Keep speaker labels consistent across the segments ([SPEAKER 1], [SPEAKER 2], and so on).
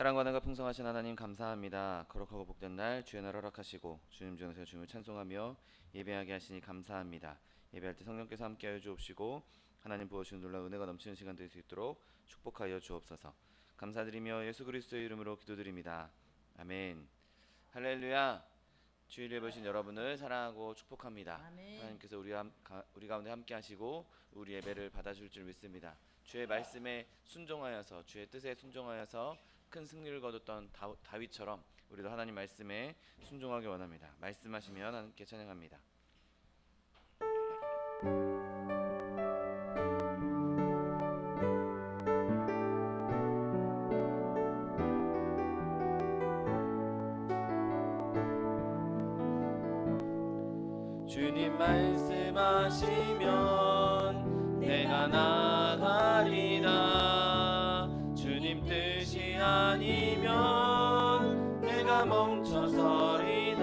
[SPEAKER 1] 사랑과 은혜가 풍성하신 하나님 감사합니다. 거룩하고 복된 날 주의 날 허락하시고 주님 전에서 주님을 찬송하며 예배하게 하시니 감사합니다. 예배할 때 성령께서 함께하여 주옵시고 하나님 부어주신 놀라운 은혜가 넘치는 시간 될 수 있도록 축복하여 주옵소서. 감사드리며 예수 그리스도의 이름으로 기도드립니다. 아멘. 할렐루야. 주일에 보신 여러분을 사랑하고 축복합니다.
[SPEAKER 2] 아멘.
[SPEAKER 1] 하나님께서 우리 가운데 함께 하시고 우리 예배를 받아줄 줄 믿습니다. 주의 말씀에 순종하여서 주의 뜻에 순종하여서 큰 승리를 거뒀던 다윗처럼 우리도 하나님 말씀에 순종하기 원합니다. 말씀하시면 함께 찬양합니다. 주님 말씀하시면 내가 나가리다. 주님 뜻이 아니면 내가 멈춰서리다.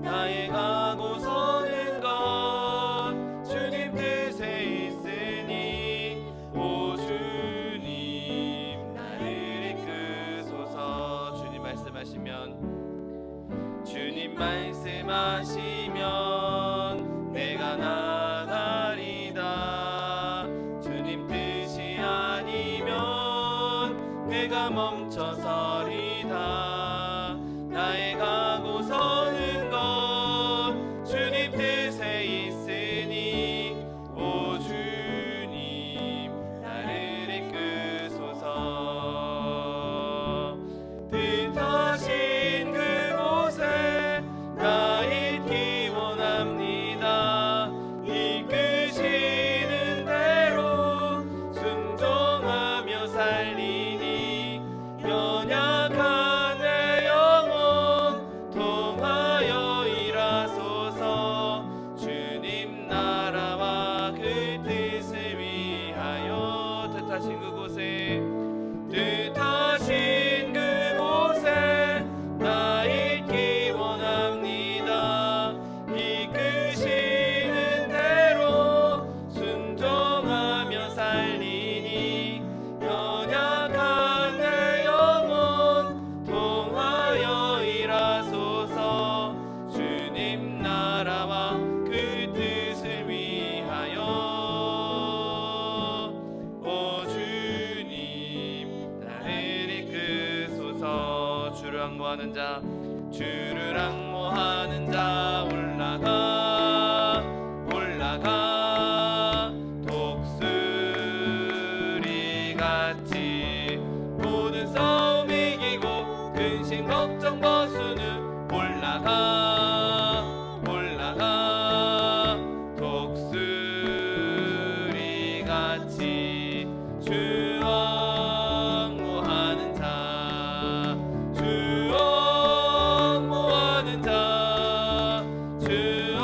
[SPEAKER 1] 나의 가고 서는 것 주님 뜻에 있으니 오 주님 나를 이끄소서. 주님 말씀하시면 내가 나가리다. 주님 뜻이 아니면 내가 멈춰서리다. 나의 가고 서는 것 주님 뜻에 있으니 오 주님 나를 이끄소서. 뜻하신 그곳에 나 있기 원합니다. 이끄시는 대로 순종하며 살리니 연약한 내 영혼 통하여 일하소서. 주님 나라와 그 뜻을 위하여 뜻하신 그곳에 나 있기 원합니다. 이끄시는 대로 순종하며 살리니 연약한 내 영혼 통하여 일하소서. 주님 나라와 그 뜻을 위하여 오 주님 나를 이끄소서. 주를 앙모하는 자 주를 앙모하는 자 올라가 독수리 같이 모든 싸움 이기고 근심 걱정 벗으는 올라가 독수리 같이 주 앙모하는 자 주 앙모하는 자 주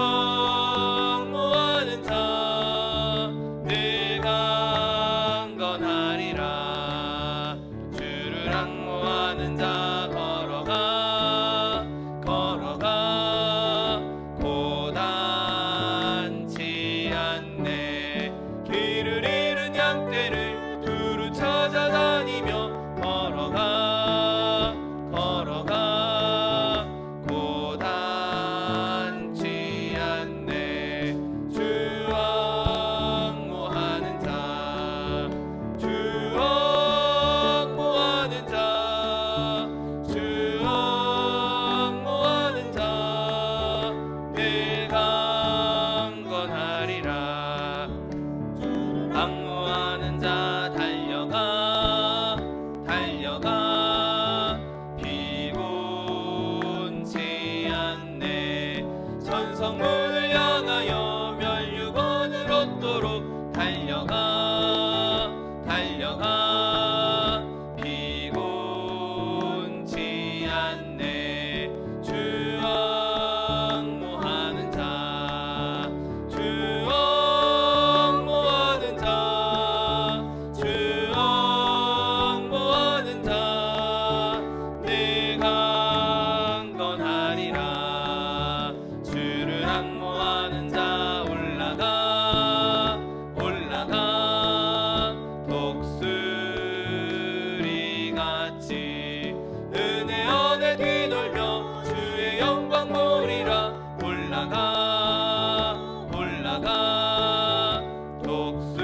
[SPEAKER 1] 같이 은혜 안에 뒤돌며 주의 영광 보리라. 올라가 올라가 독수리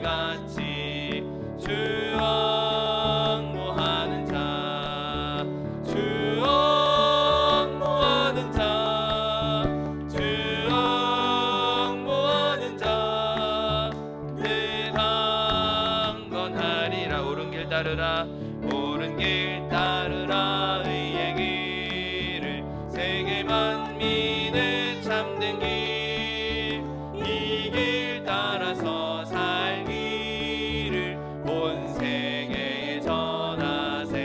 [SPEAKER 1] 같이 주 옹모하는 자, 주 옹모하는 자, 주 옹모하는 자, 늘 강건하리라. 옳은 길 따르라, 옳은 길 따르라. 의의 길을 세계 만민의 참된 길, 이 길 따라서 살기를 온 세계에 전하세.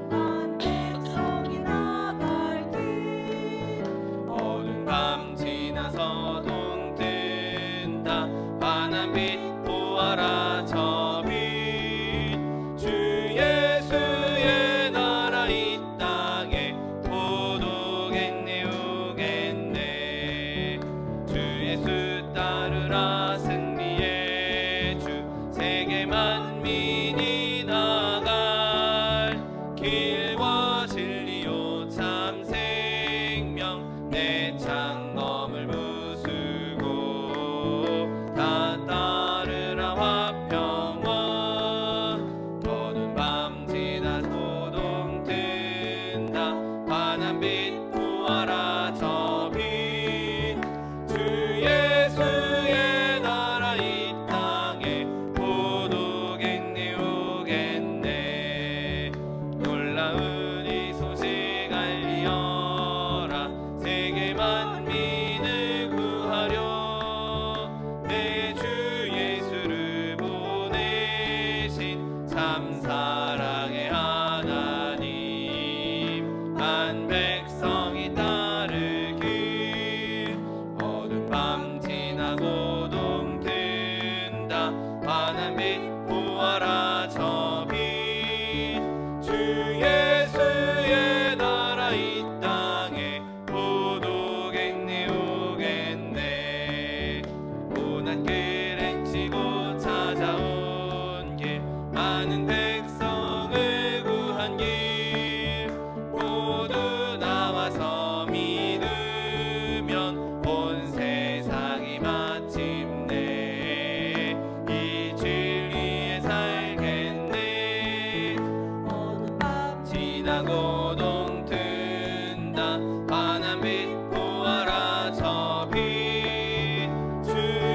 [SPEAKER 2] 난 백성이 나갈 길
[SPEAKER 1] 어두운 밤 지나서 동뜬다. 환한 빛 보아라 저 빛. 주 예수의 나라 이 땅에 도둑겠네 오겠네. 주 예수 따르라 승리의 주, 세계 만민이 나갈 길과 진리요 참 생명, 내 창검을 부수고 다 따르라 화평원. 어두운 밤 지나서 동뜬다. 환한 빛 보아라 저 빛. 주 예수의 나라 이 땅에 도둑겠네 오겠네. 놀라운 이 소식 알리어라. 세계 만민을 구하려 내 주 예수를 보내신 참 사랑의 하나님. 만 백성이 따르길 어두운 밤 지나고 동뜬다. 환한 빛 보아라 저 빛. 주 예수의 나라 이 땅에 도둑겠네 오겠네. 고난 길 헤치고 찾아온 길, 많은 백성을 구한 길, 모두 나와서 믿으면 온 세상이 마침내 이 진리에 살겠네.
[SPEAKER 2] 어두운 밤
[SPEAKER 1] 지나고 동뜬다. 환한 빛 보아라 저 빛. 주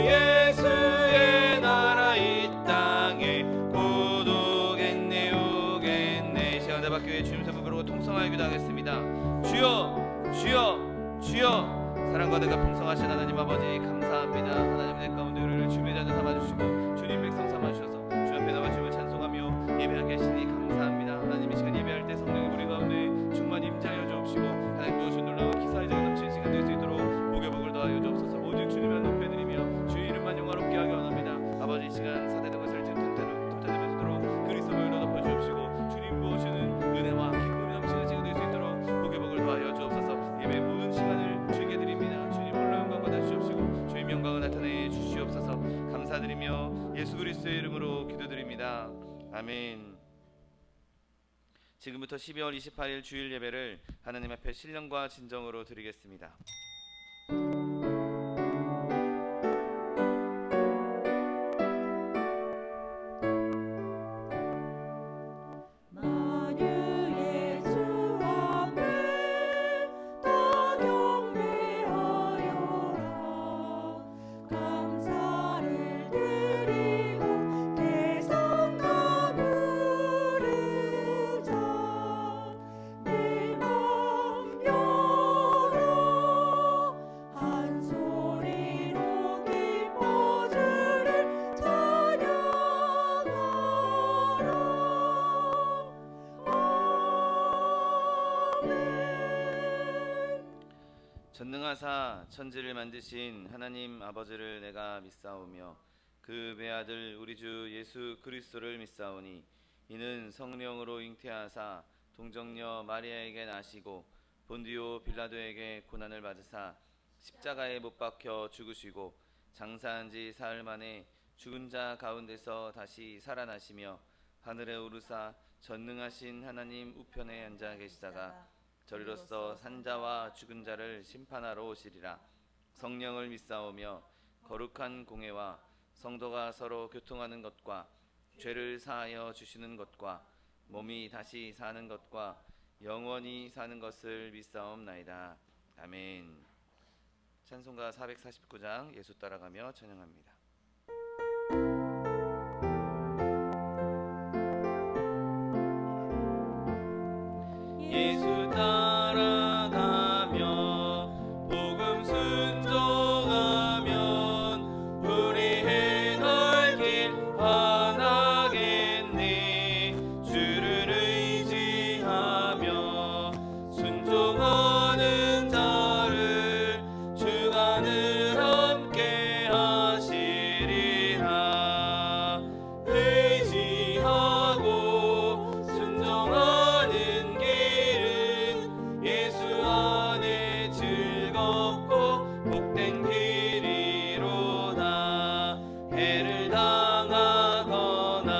[SPEAKER 1] 예수의 나라 이 땅에 고독겠네 오겠네. 시간대 박교회 주님 세분 부르고 통성하여 기도하겠습니다. 주여 주여 주여. 사랑과 내가 풍성하신 하나님 아버지 감사합니다. 하나님 내 가운데 우리를 주님의 자녀 삼아주시고 주님 백성 삼아주셔서 주 앞에 나와 주님을 찬송하며 예배하게 하시니 감사합니다. 하나님 이 시간 예배할 때 성령이 우리 가운데 충만히 임재하여 주옵시고 하나님 무엇이 놀라운 기사의 자가 넘치는 시간 될 수 있도록 복의 복을 더하여 주옵소서. 오직 주님을 높여드리며 주의 이름만 영화롭게 하게 원합니다. 아버지 이 시간 사대는 것을 틈타되면서도록 그리스도 보혈로 덮어주옵시고 주님 부어주는 은혜와 기쁨이 넘치는 시간 될 수 있도록 복의 복을 더하여 주옵소서. 예배 모든 시간을 주님께 드립니다. 주님 홀로 영광 받아 주옵시고 주님 영광을 나타내 주시옵소서. 감사드리며 예수 그리스도의 이름으로 기도드립니다. 아멘. 지금부터 12월 28일 주일 예배를 하나님 앞에 신령과 진정으로 드리겠습니다.
[SPEAKER 2] 만유의 주 앞에 다 경배하여라. 감사를 드리고 대성과 부르자. 내 맘 열어 한 소리로 기뻐 주를 찬양하라.
[SPEAKER 1] 전능하사 천지를 만드신 하나님 아버지를 내가 믿사오며 그 외아들 우리 주 예수 그리스도를 믿사오니 이는 성령으로 잉태하사 동정녀 마리아에게 나시고 본디오 빌라도에게 고난을 받으사 십자가에 못 박혀 죽으시고 장사한 지 사흘 만에 죽은 자 가운데서 다시 살아나시며 하늘에 오르사 전능하신 하나님 우편에 앉아 계시다가 저리로서 산자와 죽은 자를 심판하러 오시리라. 성령을 믿사오며 거룩한 공회와 성도가 서로 교통하는 것과 죄를 사하여 주시는 것과 몸이 다시 사는 것과 영원히 사는 것을 믿사옵나이다. 아멘. 찬송가 449장 예수 따라가며 찬양합니다. 예수 따라가며 복음 순종하면 우리의 갈 길 환하겠네. 주를 의지하며 순종하는 자를 주가 늘 함께 하시리라. 의지하고 순종하는 길은 예수 안에 즐겁고 복된 길이로다. 해를 당하거나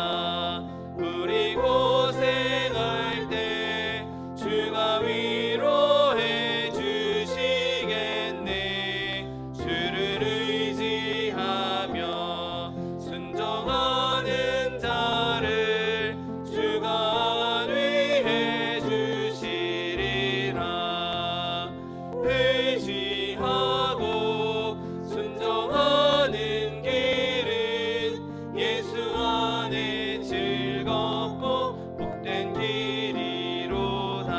[SPEAKER 1] 우리 고생할 때 주가 위로해 주시겠네. 주를 의지하며 순종하는 자를 주가 안위해 주시리라. 의지하고 순종하는 길은 예수 안에 즐겁고 복된 길이로다.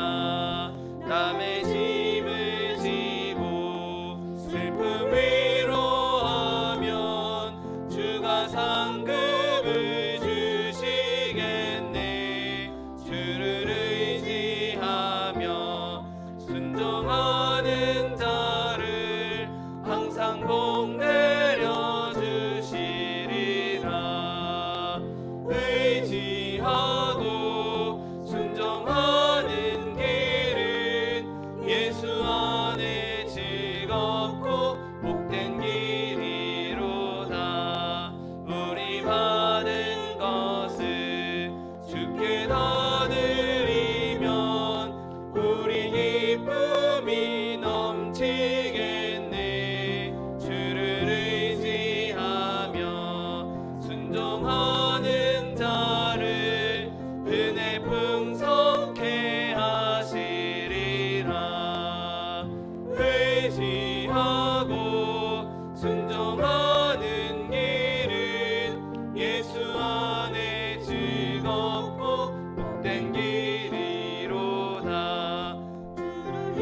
[SPEAKER 1] 남의 짐을 지고 슬픔 위로하면 주가 상급을 주시겠네. 주를 의지하며 순종하는 자를 항상 복 내려 주시리라. 의지하고 순종하는 길은 예수 안에 즐겁고 복된 길이로다. 우리 받은 것을 주께 다 드리면 우리 기쁨이 넘치겠네. 주를 의지하며 순종하는 자를 은혜 풍성케 하시리라. 의지하고 순종하는 길은 예수 안에 즐겁고 복된 길이로다. 주를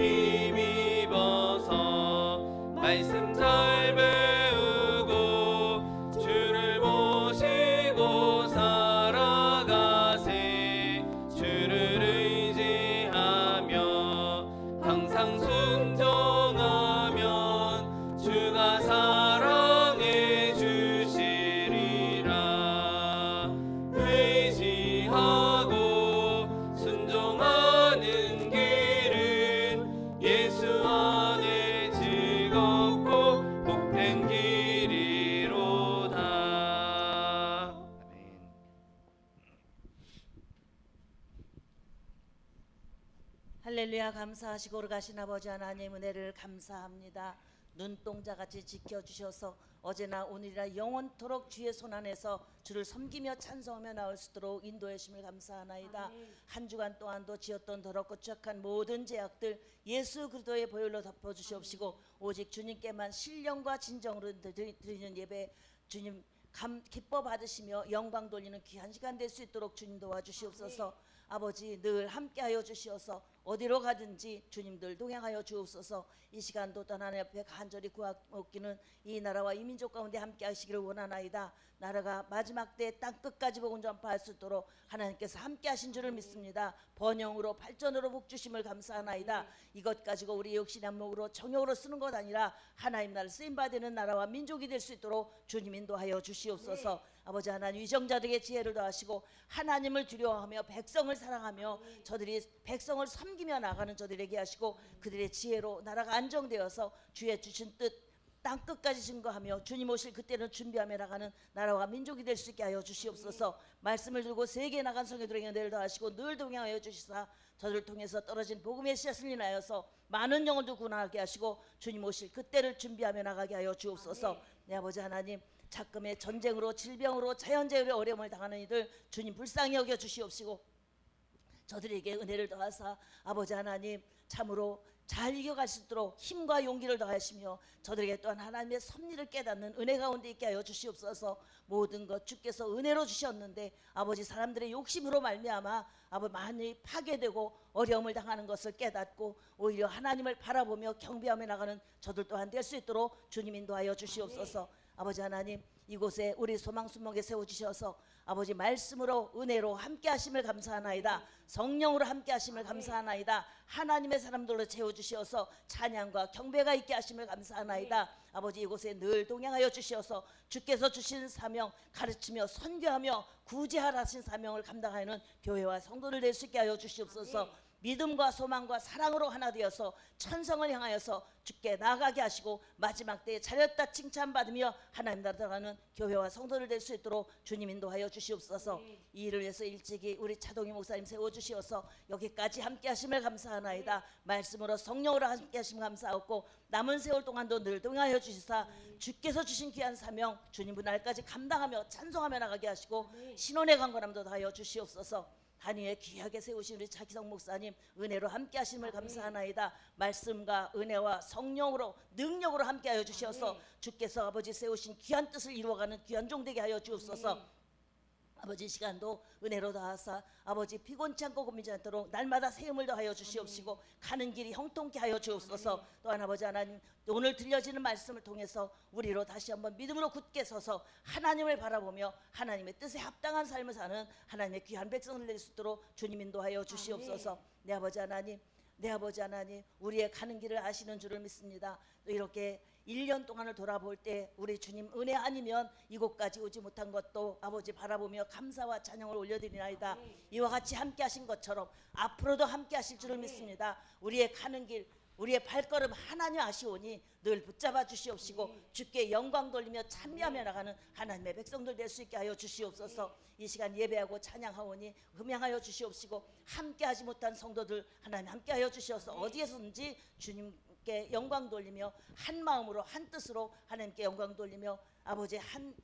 [SPEAKER 1] 힘입어서 말씀 잘 배우고 주를 모시고 살아가세. 주를 의지하며 항상 순종하면 주가 사랑해 주시리라. 의지하고 순종하는 길은 예수 안에 즐겁고 복된 길이로다. 아멘.
[SPEAKER 3] 할렐루야. 감사하시고 오르가신 아버지 하나님 은혜를 감사합니다. 눈동자같이 지켜주셔서 어제나 오늘이라 영원토록 주의 손안에서 주를 섬기며 찬송하며 나올 수 있도록 인도해 주심을 감사하나이다. 한 주간 동안도 지었던 더럽고 추악한 모든 죄악들 예수 그리스도의 보혈로 덮어주시옵시고 오직 주님께만 신령과 진정으로 드리는 예배 주님 기뻐 받으시며 영광 돌리는 귀한 시간 될 수 있도록 주님 도와주시옵소서. 아버지 늘 함께하여 주시어서 어디로 가든지 주님들 동행하여 주옵소서. 이 시간도 하나님 앞에 간절히 구하옵기는 이 나라와 이 민족 가운데 함께하시기를 원하나이다. 나라가 마지막 때 땅 끝까지 복음 전파할 수 있도록 하나님께서 함께하신 줄을 믿습니다. 번영으로 발전으로 복주심을 감사하나이다. 이것 가지고 우리 역시 안목으로 정욕으로 쓰는 것 아니라 하나님 나라를 쓰임받는 나라와 민족이 될 수 있도록 주님 인도하여 주시옵소서. 아버지 하나님 위정자들에게 지혜를 더하시고 하나님을 두려워하며 백성을 사랑하며 저들이 백성을 섬기며 나가는 저들에게 하시고 그들의 지혜로 나라가 안정되어서 주의 주신 뜻 땅 끝까지 증거하며 주님 오실 그때는 준비하며 나가는 나라와 민족이 될 수 있게 하여 주시옵소서. 말씀을 들고 세계에 나간 성도들에게 은혜를 더하시고 늘 동행하여 주시사 저들을 통해서 떨어진 복음의 씨앗을 인하여서 많은 영혼도 구원하게 하시고 주님 오실 그때를 준비하며 나가게 하여 주옵소서. 내 아버지 하나님, 작금의 전쟁으로 질병으로 자연재해로 어려움을 당하는 이들 주님 불쌍히 여겨 주시옵시고 저들에게 은혜를 더하사 아버지 하나님 참으로 잘 이겨갈 수 있도록 힘과 용기를 더하시며 저들에게 또한 하나님의 섭리를 깨닫는 은혜 가운데 있게 하여 주시옵소서. 모든 것 주께서 은혜로 주셨는데 아버지 사람들의 욕심으로 말미암아 아버지 많이 파괴되고 어려움을 당하는 것을 깨닫고 오히려 하나님을 바라보며 경배하며 나가는 저들 또한 될 수 있도록 주님 인도하여 주시옵소서. 아버지 하나님, 이곳에 우리 소망 수목에 세워주셔서 아버지 말씀으로 은혜로 함께 하심을 감사하나이다. 성령으로 함께 하심을 감사하나이다. 하나님의 사람들로 채워주셔서 찬양과 경배가 있게 하심을 감사하나이다. 아버지 이곳에 늘 동행하여 주셔서 주께서 주신 사명 가르치며 선교하며 구제하라 하신 사명을 감당하는 교회와 성도를 될 수 있게 하여 주시옵소서. 믿음과 소망과 사랑으로 하나 되어서 천성을 향하여서 주께 나아가게 하시고 마지막 때에 잘했다 칭찬받으며 하나님 나라 들어가는 교회와 성도를 될 수 있도록 주님 인도하여 주시옵소서. 이 일을 위해서 일찍이 우리 차동희 목사님 세워주시어서 여기까지 함께 하심을 감사하나이다. 말씀으로 성령으로 함께 하심을 감사하고 남은 세월 동안도 늘 동행하여 주시사 주께서 주신 귀한 사명 주님 분할까지 감당하며 찬송하며 나가게 하시고 신혼의 강건함도 다하여 주시옵소서. 단위에 귀하게 세우신 우리 차기성 목사님 은혜로 함께 하심을 감사하나이다. 말씀과 은혜와 성령으로 능력으로 함께 하여 주셔서 주께서 아버지 세우신 귀한 뜻을 이루어가는 귀한 종 되게 하여 주옵소서. 아버지 시간도 은혜로 다하사 아버지 피곤치 않고 고민지 않도록 날마다 세움을 더하여 주시옵시고 가는 길이 형통케 하여 주옵소서. 또한 아버지 하나님 오늘 들려지는 말씀을 통해서 우리로 다시 한번 믿음으로 굳게 서서 하나님을 바라보며 하나님의 뜻에 합당한 삶을 사는 하나님의 귀한 백성을 낼 수 있도록 주님 인도하여 주시옵소서. 내 아버지 하나님, 내 아버지 하나님, 우리의 가는 길을 아시는 줄을 믿습니다. 또 이렇게 1년 동안을 돌아볼 때 우리 주님 은혜 아니면 이곳까지 오지 못한 것도 아버지 바라보며 감사와 찬양을 올려드리나이다. 이와 같이 함께 하신 것처럼 앞으로도 함께 하실 줄을 믿습니다. 우리의 가는 길, 우리의 발걸음 하나님 아시오니 늘 붙잡아 주시옵시고 주께 영광 돌리며 찬미하며 나가는 하나님의 백성들 될 수 있게 하여 주시옵소서. 이 시간 예배하고 찬양하오니 흠양하여 주시옵시고 함께 하지 못한 성도들 하나님 함께 하여 주시옵소서. 어디에서든지 주님께 영광 돌리며 한 마음으로 한 뜻으로 하나님께 영광 돌리며 아버지 한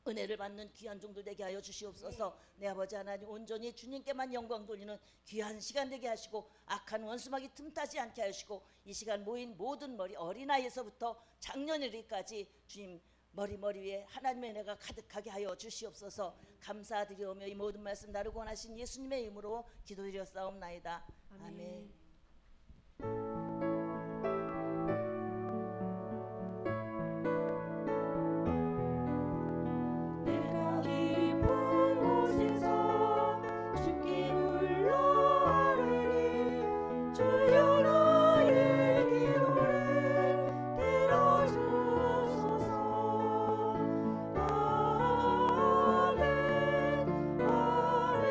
[SPEAKER 3] 은혜를 받는 귀한 종들 되게 하여 주시옵소서. 내 아버지 하나님 온전히 주님께만 영광 돌리는 귀한 시간 되게 하시고 악한 원수막이 틈타지 않게 하시고 이 시간 모인 모든 머리 어린아이에서부터 장년이리까지 주님 머리 위에 하나님의 은혜가 가득하게 하여 주시옵소서. 감사드리오며 이 모든 말씀 나르고 원하신 예수님의 이름으로 기도드렸사옵나이다. 아멘.
[SPEAKER 2] 내가 깊은 곳에서 주께 불러 아뢰리 주여 나의 기도를 들어주소서. 아멘 아멘.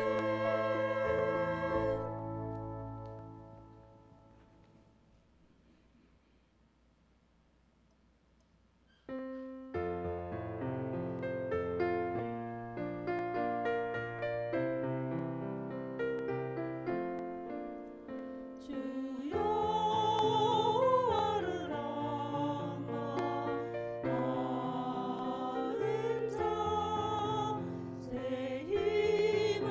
[SPEAKER 2] 주여 아르라나 아는 자 새 힘을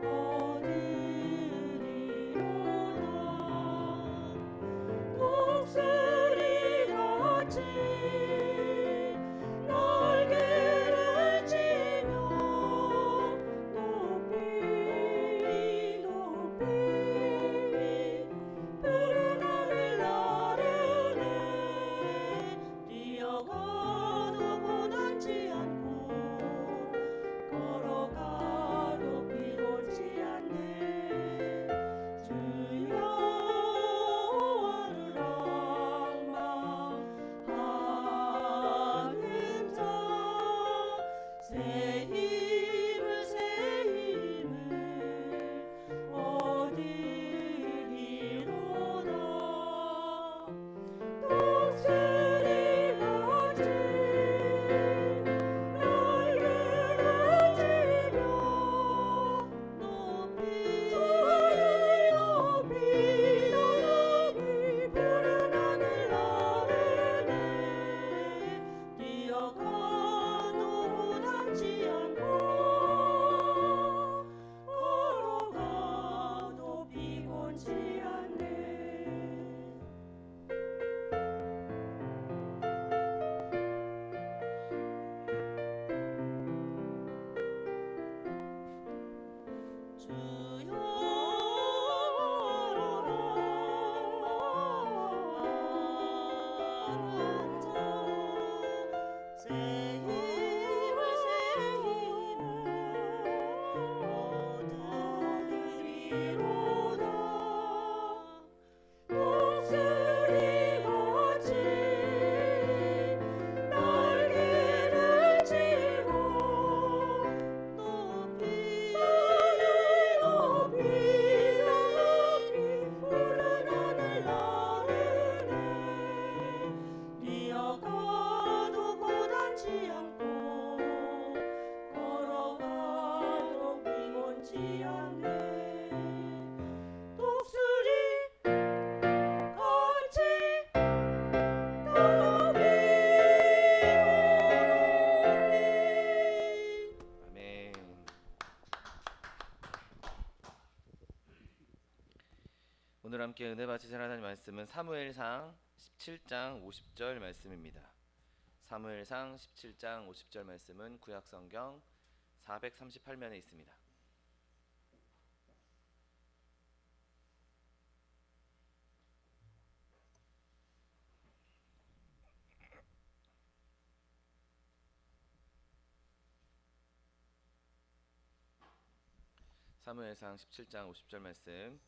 [SPEAKER 2] 얻으리로다. 독수리같이 날개를 치며 높이 높이 푸른 하늘 나르네. 뛰어가도 고단치 않고 걸어가도 피곤치 않네. 주여 아르랑마 하는 자 새 힘을 얻으리로다.
[SPEAKER 1] 오늘 함께 은혜 받으실 하나님 말씀은 사무엘상 17장 50절 말씀입니다. 사무엘상 17장 50절 말씀은 구약성경 438면에 있습니다. 사무엘상 17장 50절 말씀,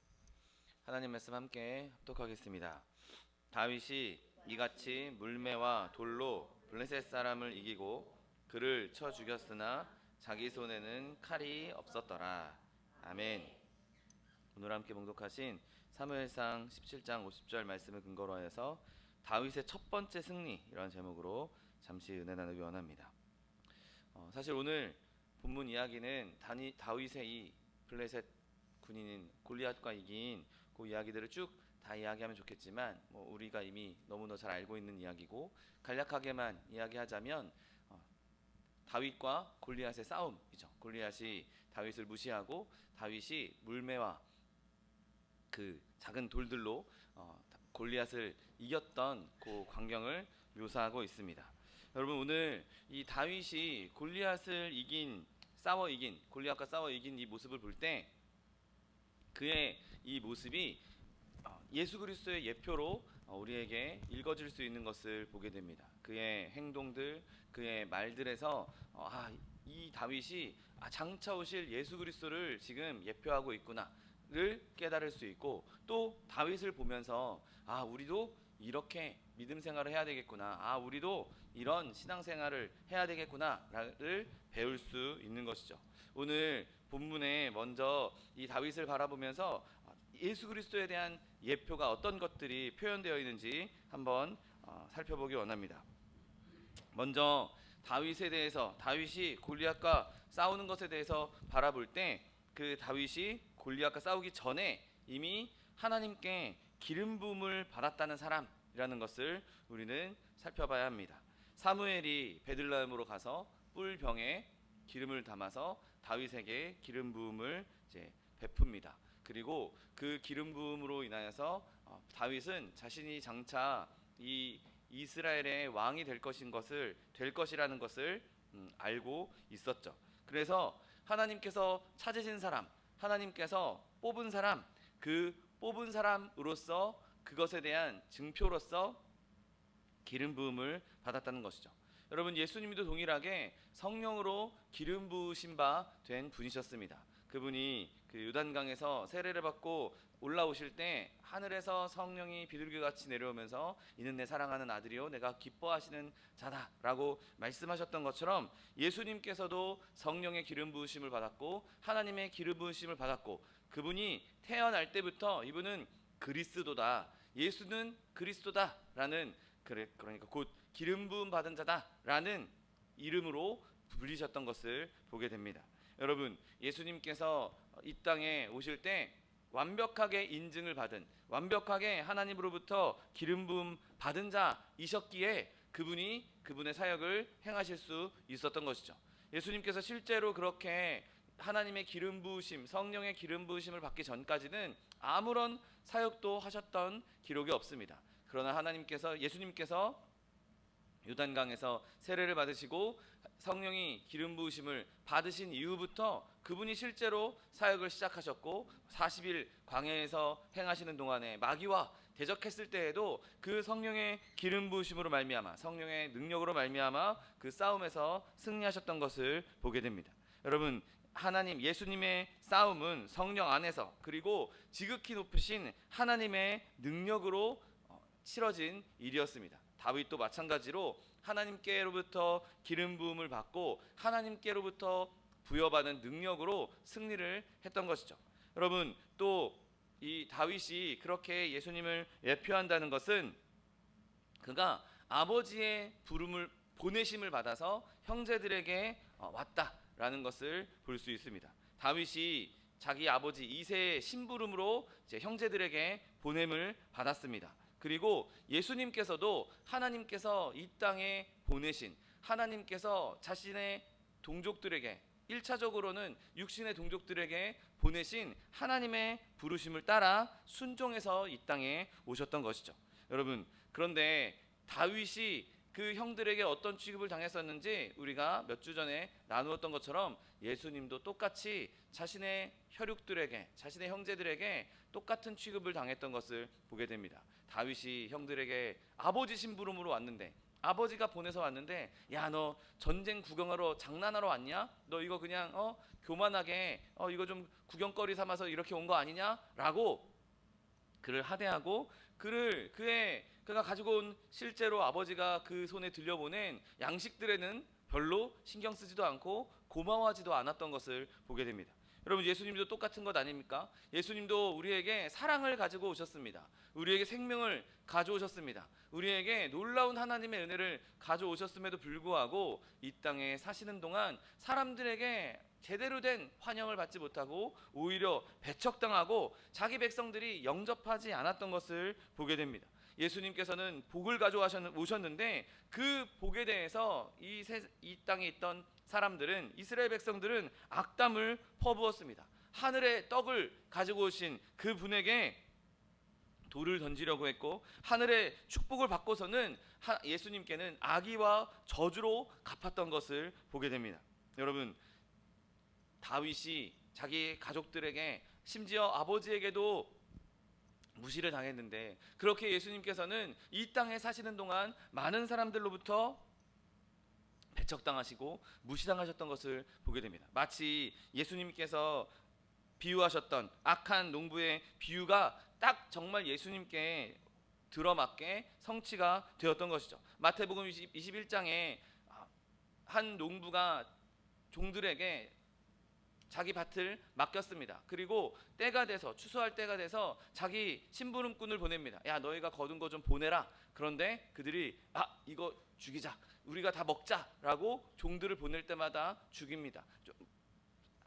[SPEAKER 1] 하나님 말씀 함께 합독하겠습니다. 다윗이 이같이 물매와 돌로 블레셋 사람을 이기고 그를 쳐 죽였으나 자기 손에는 칼이 없었더라. 아멘. 오늘 함께 봉독하신 사무엘상 17장 50절 말씀을 근거로 하여서 다윗의 첫 번째 승리, 이런 제목으로 잠시 은혜 나누기 원합니다. 사실 오늘 본문 이야기는 다윗의 이 블레셋 군인인 골리앗과 이긴 그 이야기들을 쭉 다 이야기하면 좋겠지만 우리가 이미 너무나 잘 알고 있는 이야기고, 간략하게만 이야기하자면 다윗과 골리앗의 싸움이죠. 골리앗이 다윗을 무시하고 다윗이 물매와 그 작은 돌들로 골리앗을 이겼던 그 광경을 묘사하고 있습니다. 여러분, 오늘 이 다윗이 골리앗을 골리앗과 싸워 이긴 이 모습을 볼 때 그의 이 모습이 예수 그리스도의 예표로 우리에게 읽어질 수 있는 것을 보게 됩니다. 그의 행동들, 그의 말들에서 이 다윗이 장차 오실 예수 그리스도를 지금 예표하고 있구나를 깨달을 수 있고, 또 다윗을 보면서 우리도 이렇게 믿음 생활을 해야 되겠구나, 우리도 이런 신앙 생활을 해야 되겠구나를 배울 수 있는 것이죠. 오늘 본문에 먼저 이 다윗을 바라보면서 예수 그리스도에 대한 예표가 어떤 것들이 표현되어 있는지 한번 살펴보기 원합니다. 먼저 다윗에 대해서, 다윗이 골리앗과 싸우는 것에 대해서 바라볼 때 그 다윗이 골리앗과 싸우기 전에 이미 하나님께 기름 부음을 받았다는 사람이라는 것을 우리는 살펴봐야 합니다. 사무엘이 베들레헴으로 가서 뿔병에 기름을 담아서 다윗에게 기름 부음을 베풉니다. 그리고 그 기름 부음으로 인하여서 다윗은 자신이 장차 이 이스라엘의 왕이 될 것이라는 것을 알고 있었죠. 그래서 하나님께서 찾으신 사람, 하나님께서 뽑은 사람, 그 뽑은 사람으로서 그것에 대한 증표로서 기름 부음을 받았다는 것이죠. 여러분, 예수님도 동일하게 성령으로 기름 부으신 바 된 분이셨습니다. 그분이 그 요단강에서 세례를 받고 올라오실 때 하늘에서 성령이 비둘기같이 내려오면서 이는 내 사랑하는 아들이요 내가 기뻐하시는 자다라고 말씀하셨던 것처럼, 예수님께서도 성령의 기름 부으심을 받았고 하나님의 기름 부으심을 받았고, 그분이 태어날 때부터 이분은 그리스도다, 예수는 그리스도다라는, 그러니까 곧 기름 부음 받은 자다라는 이름으로 불리셨던 것을 보게 됩니다. 여러분, 예수님께서 이 땅에 오실 때 완벽하게 인증을 받은, 완벽하게 하나님으로부터 기름 부음 받은 자이셨기에 그분이 그분의 사역을 행하실 수 있었던 것이죠. 예수님께서 실제로 그렇게 하나님의 기름 부으심, 성령의 기름 부으심을 받기 전까지는 아무런 사역도 하셨던 기록이 없습니다. 그러나 예수님께서 요단강에서 세례를 받으시고 성령이 기름 부으심을 받으신 이후부터 그분이 실제로 사역을 시작하셨고, 40일 광야에서 행하시는 동안에 마귀와 대적했을 때에도 그 성령의 기름 부으심으로 말미암아, 성령의 능력으로 말미암아 그 싸움에서 승리하셨던 것을 보게 됩니다. 여러분, 예수님의 싸움은 성령 안에서, 그리고 지극히 높으신 하나님의 능력으로 치러진 일이었습니다. 다윗도 마찬가지로 하나님께로부터 기름 부음을 받고 하나님께로부터 부여받은 능력으로 승리를 했던 것이죠. 여러분, 또 이 다윗이 그렇게 예수님을 예표한다는 것은 그가 아버지의 보내심을 받아서 형제들에게 왔다라는 것을 볼 수 있습니다. 다윗이 자기 아버지 이새의 심부름으로 형제들에게 보냄을 받았습니다. 그리고 예수님께서도 하나님께서 이 땅에 보내신, 하나님께서 자신의 동족들에게, 1차적으로는 육신의 동족들에게 보내신 하나님의 부르심을 따라 순종해서 이 땅에 오셨던 것이죠. 여러분, 그런데 다윗이 그 형들에게 어떤 취급을 당했었는지 우리가 몇 주 전에 나누었던 것처럼 예수님도 똑같이 자신의 혈육들에게, 자신의 형제들에게 똑같은 취급을 당했던 것을 보게 됩니다. 다윗이 형들에게 아버지 심부름으로 왔는데, 아버지가 보내서 왔는데, 야, 너 전쟁 구경하러 장난하러 왔냐? 너 이거 그냥 교만하게 이거 좀 구경거리 삼아서 이렇게 온 거 아니냐? 라고 그를 하대하고, 그가 가지고 온 실제로 아버지가 그 손에 들려보낸 양식들에는 별로 신경 쓰지도 않고 고마워하지도 않았던 것을 보게 됩니다. 여러분, 예수님도 똑같은 것 아닙니까? 예수님도 우리에게 사랑을 가지고 오셨습니다. 우리에게 생명을 가져오셨습니다. 우리에게 놀라운 하나님의 은혜를 가져오셨음에도 불구하고 이 땅에 사시는 동안 사람들에게 제대로 된 환영을 받지 못하고 오히려 배척당하고 자기 백성들이 영접하지 않았던 것을 보게 됩니다. 예수님께서는 복을 가져오셨는데 그 복에 대해서 이 땅에 있던 사람들은, 이스라엘 백성들은 악담을 퍼부었습니다. 하늘의 떡을 가지고 오신 그 분에게 돌을 던지려고 했고, 하늘의 축복을 받고서는 예수님께는 악의와 저주로 갚았던 것을 보게 됩니다. 여러분, 다윗이 자기 가족들에게, 심지어 아버지에게도 무시를 당했는데, 그렇게 예수님께서는 이 땅에 사시는 동안 많은 사람들로부터 배척당하시고 무시당하셨던 것을 보게 됩니다. 마치 예수님께서 비유하셨던 악한 농부의 비유가 딱 정말 예수님께 들어맞게 성취가 되었던 것이죠. 마태복음 21장에 한 농부가 종들에게 자기 밭을 맡겼습니다. 그리고 때가 돼서, 추수할 때가 돼서 자기 심부름꾼을 보냅니다. 야, 너희가 거둔 거 좀 보내라. 그런데 그들이 이거 죽이자, 우리가 다 먹자라고 종들을 보낼 때마다 죽입니다.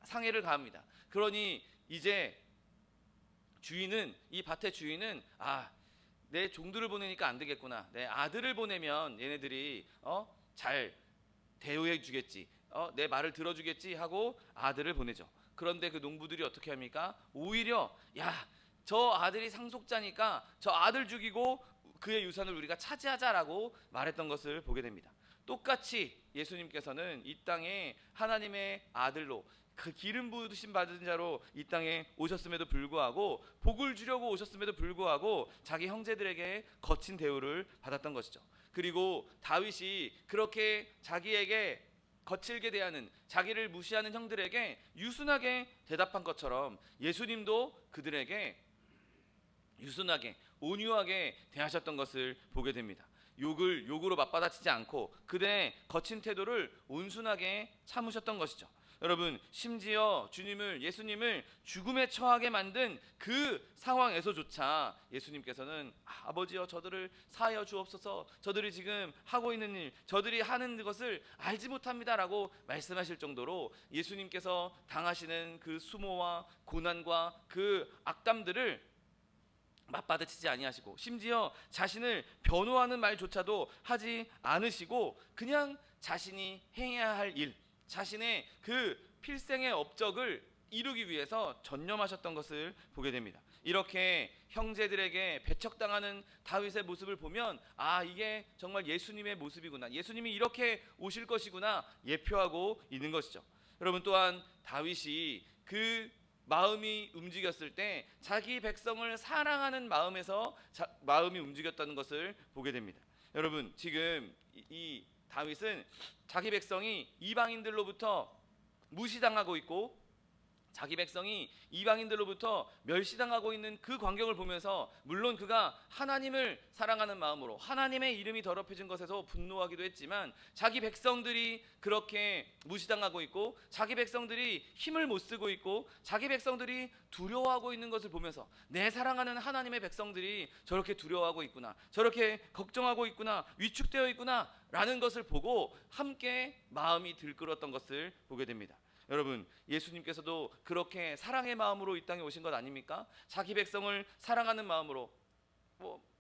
[SPEAKER 1] 상해를 가합니다. 그러니 이제 이 밭의 주인은 내 종들을 보내니까 안 되겠구나, 내 아들을 보내면 얘네들이 잘 대우해 주겠지, 내 말을 들어주겠지 하고 아들을 보내죠. 그런데 그 농부들이 어떻게 합니까? 오히려 저 아들이 상속자니까 저 아들 죽이고 그의 유산을 우리가 차지하자라고 말했던 것을 보게 됩니다. 똑같이 예수님께서는 이 땅에 하나님의 아들로, 그 기름 부으심 받은 자로 이 땅에 오셨음에도 불구하고, 복을 주려고 오셨음에도 불구하고 자기 형제들에게 거친 대우를 받았던 것이죠. 그리고 다윗이 그렇게 자기에게 거칠게 대하는, 자기를 무시하는 형들에게 유순하게 대답한 것처럼 예수님도 그들에게 유순하게, 온유하게 대하셨던 것을 보게 됩니다. 욕을 욕으로 맞받아치지 않고 그들의 거친 태도를 온순하게 참으셨던 것이죠. 여러분, 심지어 예수님을 죽음에 처하게 만든 그 상황에서조차 예수님께서는 아버지여, 저들을 사하여 주옵소서, 저들이 지금 하고 있는 일, 저들이 하는 것을 알지 못합니다라고 말씀하실 정도로 예수님께서 당하시는 그 수모와 고난과 그 악담들을 맞받아치지 아니하시고, 심지어 자신을 변호하는 말조차도 하지 않으시고 그냥 자신이 행해야 할 일, 자신의 그 필생의 업적을 이루기 위해서 전념하셨던 것을 보게 됩니다. 이렇게 형제들에게 배척당하는 다윗의 모습을 보면 이게 정말 예수님의 모습이구나, 예수님이 이렇게 오실 것이구나 예표하고 있는 것이죠. 여러분, 또한 다윗이 그 마음이 움직였을 때 자기 백성을 사랑하는 마음이 움직였다는 것을 보게 됩니다. 여러분, 지금 이 다윗은 자기 백성이 이방인들로부터 무시당하고 있고 자기 백성이 이방인들로부터 멸시당하고 있는 그 광경을 보면서, 물론 그가 하나님을 사랑하는 마음으로 하나님의 이름이 더럽혀진 것에서 분노하기도 했지만, 자기 백성들이 그렇게 무시당하고 있고 자기 백성들이 힘을 못 쓰고 있고 자기 백성들이 두려워하고 있는 것을 보면서, 내 사랑하는 하나님의 백성들이 저렇게 두려워하고 있구나, 저렇게 걱정하고 있구나, 위축되어 있구나 라는 것을 보고 함께 마음이 들끓었던 것을 보게 됩니다. 여러분, 예수님께서도 그렇게 사랑의 마음으로 이 땅에 오신 것 아닙니까? 자기 백성을 사랑하는 마음으로,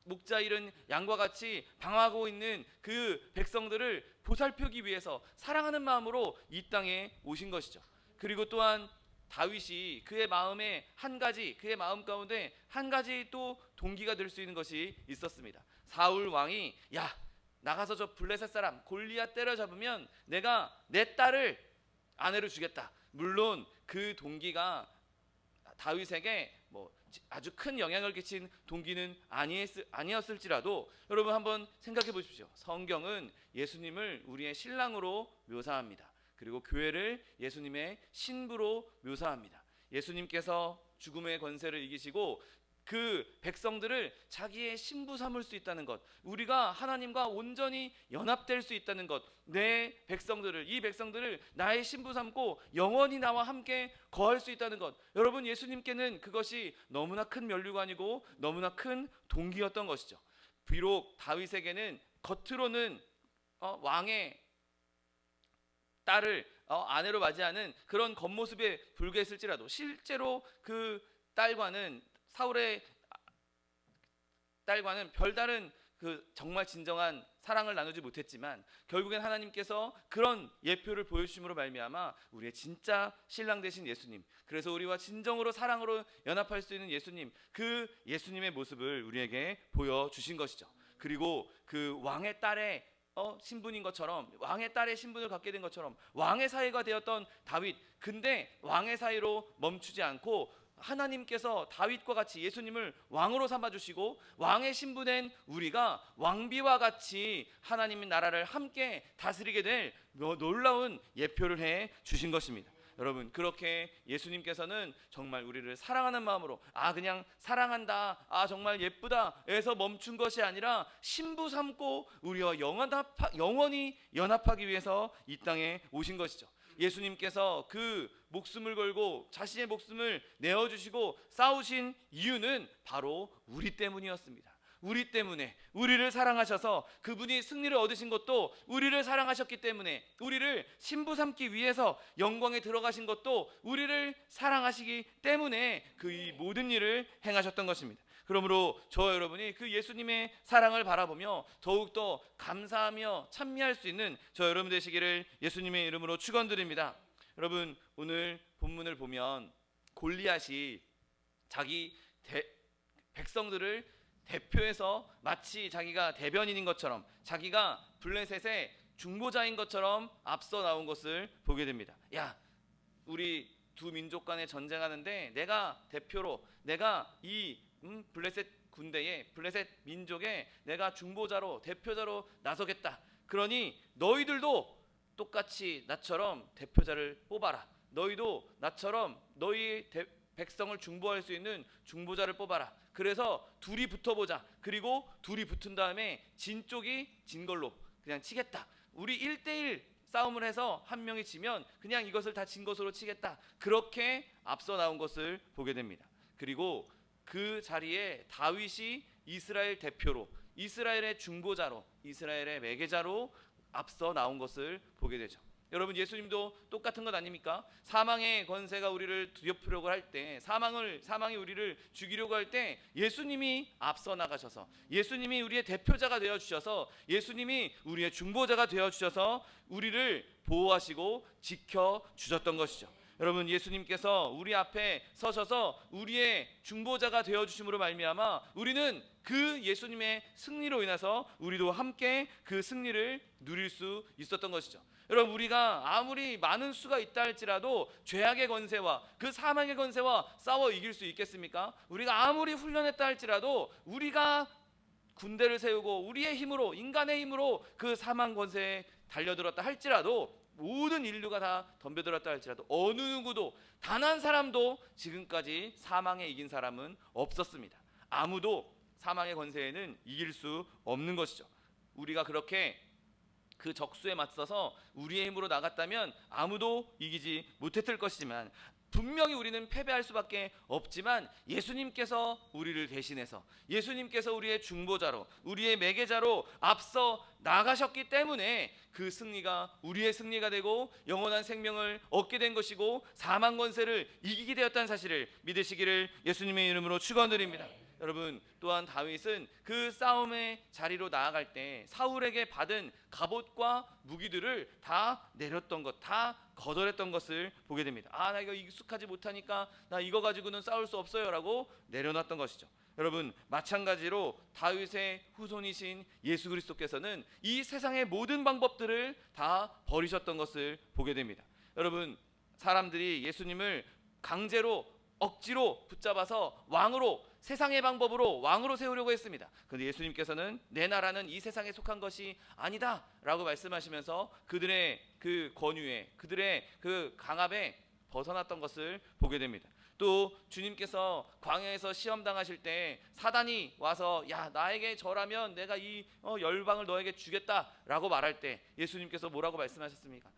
[SPEAKER 1] 목자 잃은 양과 같이 방황하고 있는 그 백성들을 보살피기 위해서 사랑하는 마음으로 이 땅에 오신 것이죠. 그리고 또한 다윗이 그의 마음에 한 가지, 그의 마음 가운데 한 가지 또 동기가 될 수 있는 것이 있었습니다. 사울 왕이 야, 나가서 저 블레셋 사람 골리앗 때려잡으면 내가 내 딸을 아내로 주겠다. 물론 그 동기가 다윗에게 뭐 아주 큰 영향을 끼친 동기는 아니었을지라도 여러분 한번 생각해 보십시오. 성경은 예수님을 우리의 신랑으로 묘사합니다. 그리고 교회를 예수님의 신부로 묘사합니다. 예수님께서 죽음의 권세를 이기시고 그 백성들을 자기의 신부 삼을 수 있다는 것, 우리가 하나님과 온전히 연합될 수 있다는 것, 내 백성들을, 이 백성들을 나의 신부 삼고 영원히 나와 함께 거할 수 있다는 것, 여러분 예수님께는 그것이 너무나 큰 면류관이고 너무나 큰 동기였던 것이죠. 비록 다윗에게는 겉으로는 왕의 딸을 아내로 맞이하는 그런 겉모습에 불과했을지라도 실제로 그 딸과는, 사울의 딸과는 별다른 그 정말 진정한 사랑을 나누지 못했지만 결국엔 하나님께서 그런 예표를 보여주심으로 말미암아 우리의 진짜 신랑 되신 예수님, 그래서 우리와 진정으로 사랑으로 연합할 수 있는 예수님, 그 예수님의 모습을 우리에게 보여주신 것이죠. 그리고 그 왕의 딸의 신분인 것처럼, 왕의 딸의 신분을 갖게 된 것처럼 왕의 사이가 되었던 다윗, 근데 왕의 사이로 멈추지 않고 하나님께서 다윗과 같이 예수님을 왕으로 삼아주시고 왕의 신분인 우리가 왕비와 같이 하나님의 나라를 함께 다스리게 될 놀라운 예표를 해 주신 것입니다. 여러분, 그렇게 예수님께서는 정말 우리를 사랑하는 마음으로 그냥 사랑한다, 정말 예쁘다 에서 멈춘 것이 아니라 신부 삼고 우리와 영원히 연합하기 위해서 이 땅에 오신 것이죠. 예수님께서 그 목숨을 걸고 자신의 목숨을 내어주시고 싸우신 이유는 바로 우리 때문이었습니다. 우리 때문에, 우리를 사랑하셔서 그분이 승리를 얻으신 것도 우리를 사랑하셨기 때문에, 우리를 신부 삼기 위해서 영광에 들어가신 것도 우리를 사랑하시기 때문에 그 이 모든 일을 행하셨던 것입니다. 그러므로 저와 여러분이 그 예수님의 사랑을 바라보며 더욱더 감사하며 찬미할 수 있는 저 여러분 되시기를 예수님의 이름으로 축원드립니다. 여러분, 오늘 본문을 보면 골리앗이 자기 백성들을 대표해서 마치 자기가 대변인인 것처럼, 자기가 블레셋의 중보자인 것처럼 앞서 나온 것을 보게 됩니다. 야, 우리 두 민족 간에 전쟁하는데 내가 대표로, 내가 이 블레셋 군대에, 블레셋 민족에 내가 중보자로, 대표자로 나서겠다. 그러니 너희들도 똑같이 나처럼 대표자를 뽑아라. 너희도 나처럼 너희 백성을 중보할 수 있는 중보자를 뽑아라. 그래서 둘이 붙어보자. 그리고 둘이 붙은 다음에 진 쪽이 진 걸로 그냥 치겠다. 우리 1대1 싸움을 해서 한 명이 지면 그냥 이것을 다 진 것으로 치겠다. 그렇게 앞서 나온 것을 보게 됩니다. 그리고 그 자리에 다윗이 이스라엘 대표로, 이스라엘의 중보자로, 이스라엘의 매개자로 앞서 나온 것을 보게 되죠. 여러분, 예수님도 똑같은 것 아닙니까? 사망의 권세가 우리를 뒤엎으려고 할 때, 사망이 우리를 죽이려고 할 때 예수님이 앞서 나가셔서, 예수님이 우리의 대표자가 되어 주셔서, 예수님이 우리의 중보자가 되어 주셔서 우리를 보호하시고 지켜 주셨던 것이죠. 여러분, 예수님께서 우리 앞에 서셔서 우리의 중보자가 되어 주심으로 말미암아 우리는 그 예수님의 승리로 인해서 우리도 함께 그 승리를 누릴 수 있었던 것이죠. 여러분, 우리가 아무리 많은 수가 있다 할지라도 죄악의 권세와 그 사망의 권세와 싸워 이길 수 있겠습니까? 우리가 아무리 훈련했다 할지라도, 우리가 군대를 세우고 우리의 힘으로, 인간의 힘으로 그 사망 권세에 달려들었다 할지라도, 모든 인류가 다 덤벼들었다 할지라도 어느 누구도, 단 한 사람도 지금까지 사망에 이긴 사람은 없었습니다. 아무도 사망의 권세에는 이길 수 없는 것이죠. 우리가 그렇게 그 적수에 맞서서 우리의 힘으로 나갔다면 아무도 이기지 못했을 것이지만, 분명히 우리는 패배할 수밖에 없지만 예수님께서 우리를 대신해서, 예수님께서 우리의 중보자로, 우리의 매개자로 앞서 나가셨기 때문에 그 승리가 우리의 승리가 되고 영원한 생명을 얻게 된 것이고 사망 권세를 이기게 되었다는 사실을 믿으시기를 예수님의 이름으로 축원드립니다. 여러분, 또한 다윗은 그 싸움의 자리로 나아갈 때 사울에게 받은 갑옷과 무기들을 다 내렸던 것, 다 거절했던 것을 보게 됩니다. 나 이거 익숙하지 못하니까 나 이거 가지고는 싸울 수 없어요라고 내려놨던 것이죠. 여러분, 마찬가지로 다윗의 후손이신 예수 그리스도께서는 이 세상의 모든 방법들을 다 버리셨던 것을 보게 됩니다. 여러분, 사람들이 예수님을 강제로 억지로 붙잡아서 왕으로, 세상의 방법으로 왕으로 세우려고 했습니다. 그런데 예수님께서는 내 나라는 이 세상에 속한 것이 아니다 라고 말씀하시면서 그들의 그 권유에, 그들의 그 강압에 벗어났던 것을 보게 됩니다. 또 주님께서 광야에서 시험 당하실 때 사단이 와서 야, 나에게 절하면 내가 이 열방을 너에게 주겠다라고 말할 때 예수님께서 뭐라고 말씀하셨습니까?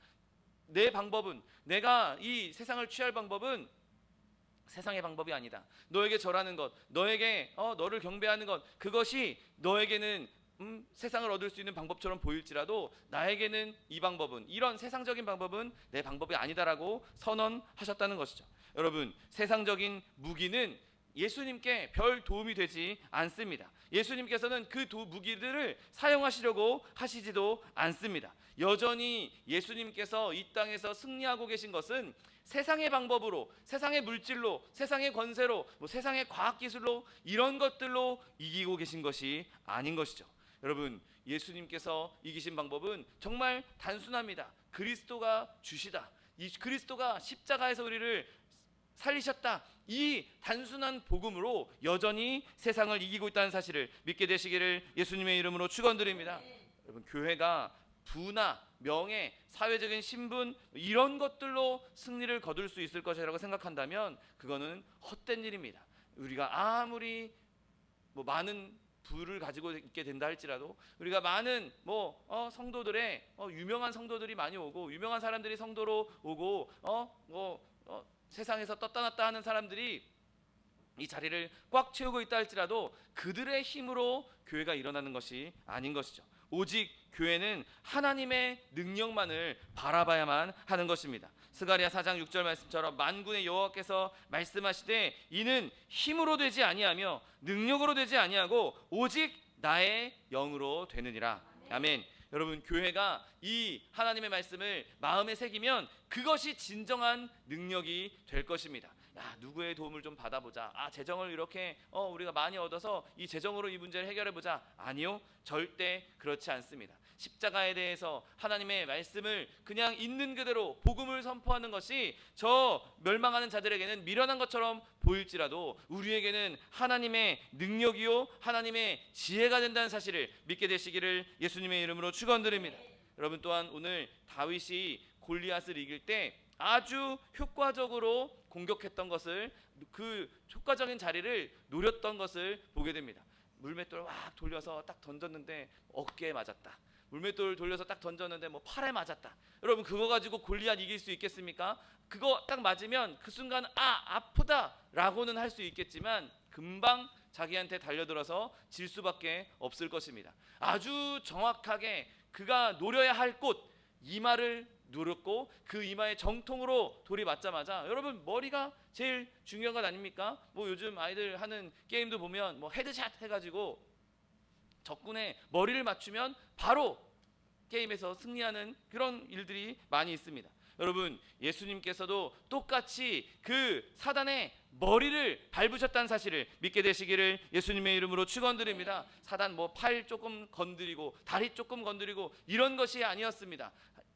[SPEAKER 1] 내 방법은, 내가 이 세상을 취할 방법은 세상의 방법이 아니다. 너에게 절하는 것, 너에게 너를 경배하는 것, 그것이 너에게는 세상을 얻을 수 있는 방법처럼 보일지라도 나에게는 이 방법은, 이런 세상적인 방법은 내 방법이 아니다라고 선언하셨다는 것이죠. 여러분, 세상적인 무기는 예수님께 별 도움이 되지 않습니다. 예수님께서는 그 무기들을 사용하시려고 하시지도 않습니다. 여전히 예수님께서 이 땅에서 승리하고 계신 것은 세상의 방법으로, 세상의 물질로, 세상의 권세로, 세상의 과학기술로, 이런 것들로 이기고 계신 것이 아닌 것이죠. 여러분, 예수님께서 이기신 방법은 정말 단순합니다. 그리스도가 주시다, 이 그리스도가 십자가에서 우리를 살리셨다, 이 단순한 복음으로 여전히 세상을 이기고 있다는 사실을 믿게 되시기를 예수님의 이름으로 축원드립니다. 여러분, 교회가 부나 명예, 사회적인 신분, 이런 것들로 승리를 거둘 수 있을 것이라고 생각한다면 그거는 헛된 일입니다. 우리가 아무리 많은 부를 가지고 있게 된다 할지라도, 우리가 많은 성도들의 유명한 성도들이 많이 오고, 유명한 사람들이 성도로 오고, 세상에서 떴다 놨다 하는 사람들이 이 자리를 꽉 채우고 있다 할지라도 그들의 힘으로 교회가 일어나는 것이 아닌 것이죠. 오직 교회는 하나님의 능력만을 바라봐야만 하는 것입니다. 스가랴 4장 6절 말씀처럼 만군의 여호와께서 말씀하시되 이는 힘으로 되지 아니하며 능력으로 되지 아니하고 오직 나의 영으로 되느니라. 아멘. 여러분, 교회가 이 하나님의 말씀을 마음에 새기면 그것이 진정한 능력이 될 것입니다. 야, 누구의 도움을 좀 받아보자. 재정을 이렇게 우리가 많이 얻어서 이 재정으로 이 문제를 해결해보자. 아니요, 절대 그렇지 않습니다. 십자가에 대해서 하나님의 말씀을 그냥 있는 그대로 복음을 선포하는 것이 저 멸망하는 자들에게는 미련한 것처럼 보일지라도 우리에게는 하나님의 능력이요 하나님의 지혜가 된다는 사실을 믿게 되시기를 예수님의 이름으로 축원드립니다. 여러분, 또한 오늘 다윗이 골리앗을 이길 때 아주 효과적으로 공격했던 것을, 그 효과적인 자리를 노렸던 것을 보게 됩니다. 물맷돌을 확 돌려서 딱 던졌는데 어깨에 맞았다. 물맷돌을 돌려서 딱 던졌는데 팔에 맞았다. 여러분, 그거 가지고 골리앗 이길 수 있겠습니까? 그거 딱 맞으면 그 순간 아프다 라고는 할 수 있겠지만 금방 자기한테 달려들어서 질 수밖에 없을 것입니다. 아주 정확하게 그가 노려야 할 곳, 이마를 누렸고 그 이마에 정통으로 돌이 맞자마자, 여러분, 머리가 제일 중요한 것 아닙니까? 요즘 아이들 하는 게임도 보면 헤드샷 해가지고 적군의 머리를 맞추면 바로 게임에서 승리하는 그런 일들이 많이 있습니다. 여러분, 예수님께서도 똑같이 그 사단의 머리를 밟으셨다는 사실을 믿게 되시기를 예수님의 이름으로 축원드립니다. 사단 팔 조금 건드리고 다리 조금 건드리고 이런 것이 아니었습니다.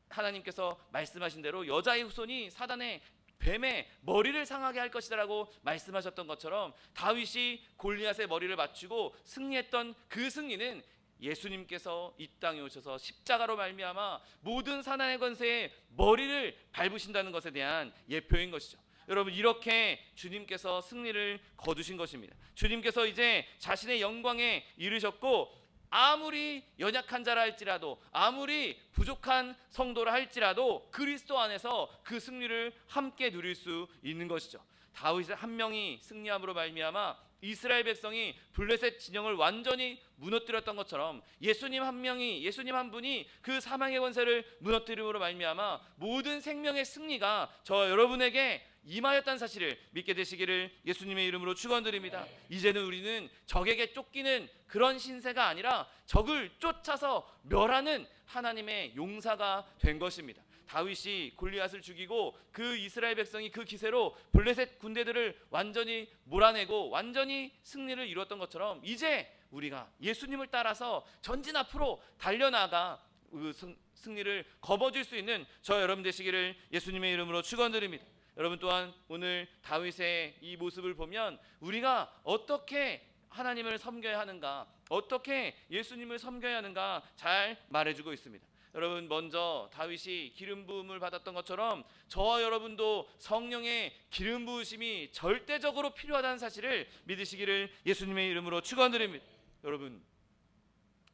[SPEAKER 1] 하나님께서 말씀하신 대로 여자의 후손이 사단의 뱀의 머리를 상하게 할 것이다라고 말씀하셨던 것처럼 다윗이 골리앗의 머리를 맞추고 승리했던 그 승리는 예수님께서 이 땅에 오셔서 십자가로 말미암아 모든 사단의 권세의 머리를 밟으신다는 것에 대한 예표인 것이죠. 여러분, 이렇게 주님께서 승리를 거두신 것입니다. 주님께서 이제 자신의 영광에 이르셨고, 아무리 연약한 자라 할지라도, 아무리 부족한 성도라 할지라도 그리스도 안에서 그 승리를 함께 누릴 수 있는 것이죠. 다윗 한 명이 승리함으로 말미암아 이스라엘 백성이 블레셋 진영을 완전히 무너뜨렸던 것처럼 예수님 한 분이 그 사망의 권세를 무너뜨림으로 말미암아 모든 생명의 승리가 저 여러분에게 임하였다는 사실을 믿게 되시기를 예수님의 이름으로 축원드립니다. 이제는 우리는 적에게 쫓기는 그런 신세가 아니라 적을 쫓아서 멸하는 하나님의 용사가 된 것입니다. 다윗이 골리앗을 죽이고 그 이스라엘 백성이 그 기세로 블레셋 군대들을 완전히 몰아내고 완전히 승리를 이루었던 것처럼 이제 우리가 예수님을 따라서 전진 앞으로 달려나가 그 승리를 거머쥘 수 있는 저 여러분 되시기를 예수님의 이름으로 축원드립니다. 여러분 또한 오늘 다윗의 이 모습을 보면 우리가 어떻게 하나님을 섬겨야 하는가, 어떻게 예수님을 섬겨야 하는가 잘 말해주고 있습니다. 여러분 먼저 다윗이 기름 부음을 받았던 것처럼 저와 여러분도 성령의 기름 부으심이 절대적으로 필요하다는 사실을 믿으시기를 예수님의 이름으로 축원드립니다. 여러분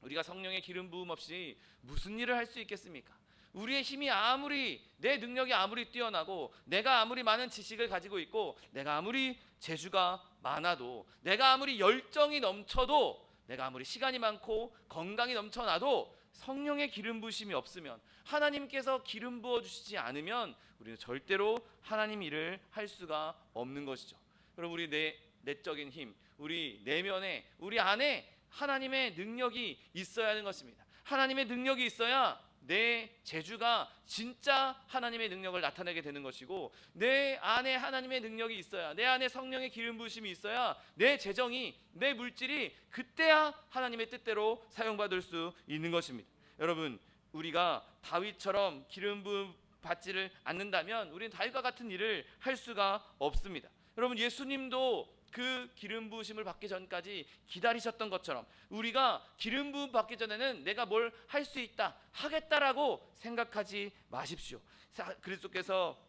[SPEAKER 1] 우리가 성령의 기름 부음 없이 무슨 일을 할 수 있겠습니까? 우리의 힘이 아무리, 내 능력이 아무리 뛰어나고 내가 아무리 많은 지식을 가지고 있고 내가 아무리 재주가 많아도 내가 아무리 열정이 넘쳐도 내가 아무리 시간이 많고 건강이 넘쳐나도 성령의 기름 부으심이 없으면 하나님께서 기름 부어주시지 않으면 우리는 절대로 하나님 일을 할 수가 없는 것이죠. 여러분 우리 내적인 힘, 우리 내면에, 우리 안에 하나님의 능력이 있어야 하는 것입니다. 하나님의 능력이 있어야 내 재주가 진짜 하나님의 능력을 나타내게 되는 것이고 내 안에 하나님의 능력이 있어야, 내 안에 성령의 기름 부으심이 있어야 내 재정이, 내 물질이 그때야 하나님의 뜻대로 사용받을 수 있는 것입니다. 여러분 우리가 다윗처럼 기름 부음 받지를 않는다면 우리는 다윗과 같은 일을 할 수가 없습니다. 여러분 예수님도 그 기름 부으심을 받기 전까지 기다리셨던 것처럼 우리가 기름 부음 받기 전에는 내가 뭘 할 수 있다, 하겠다라고 생각하지 마십시오. 그리스도께서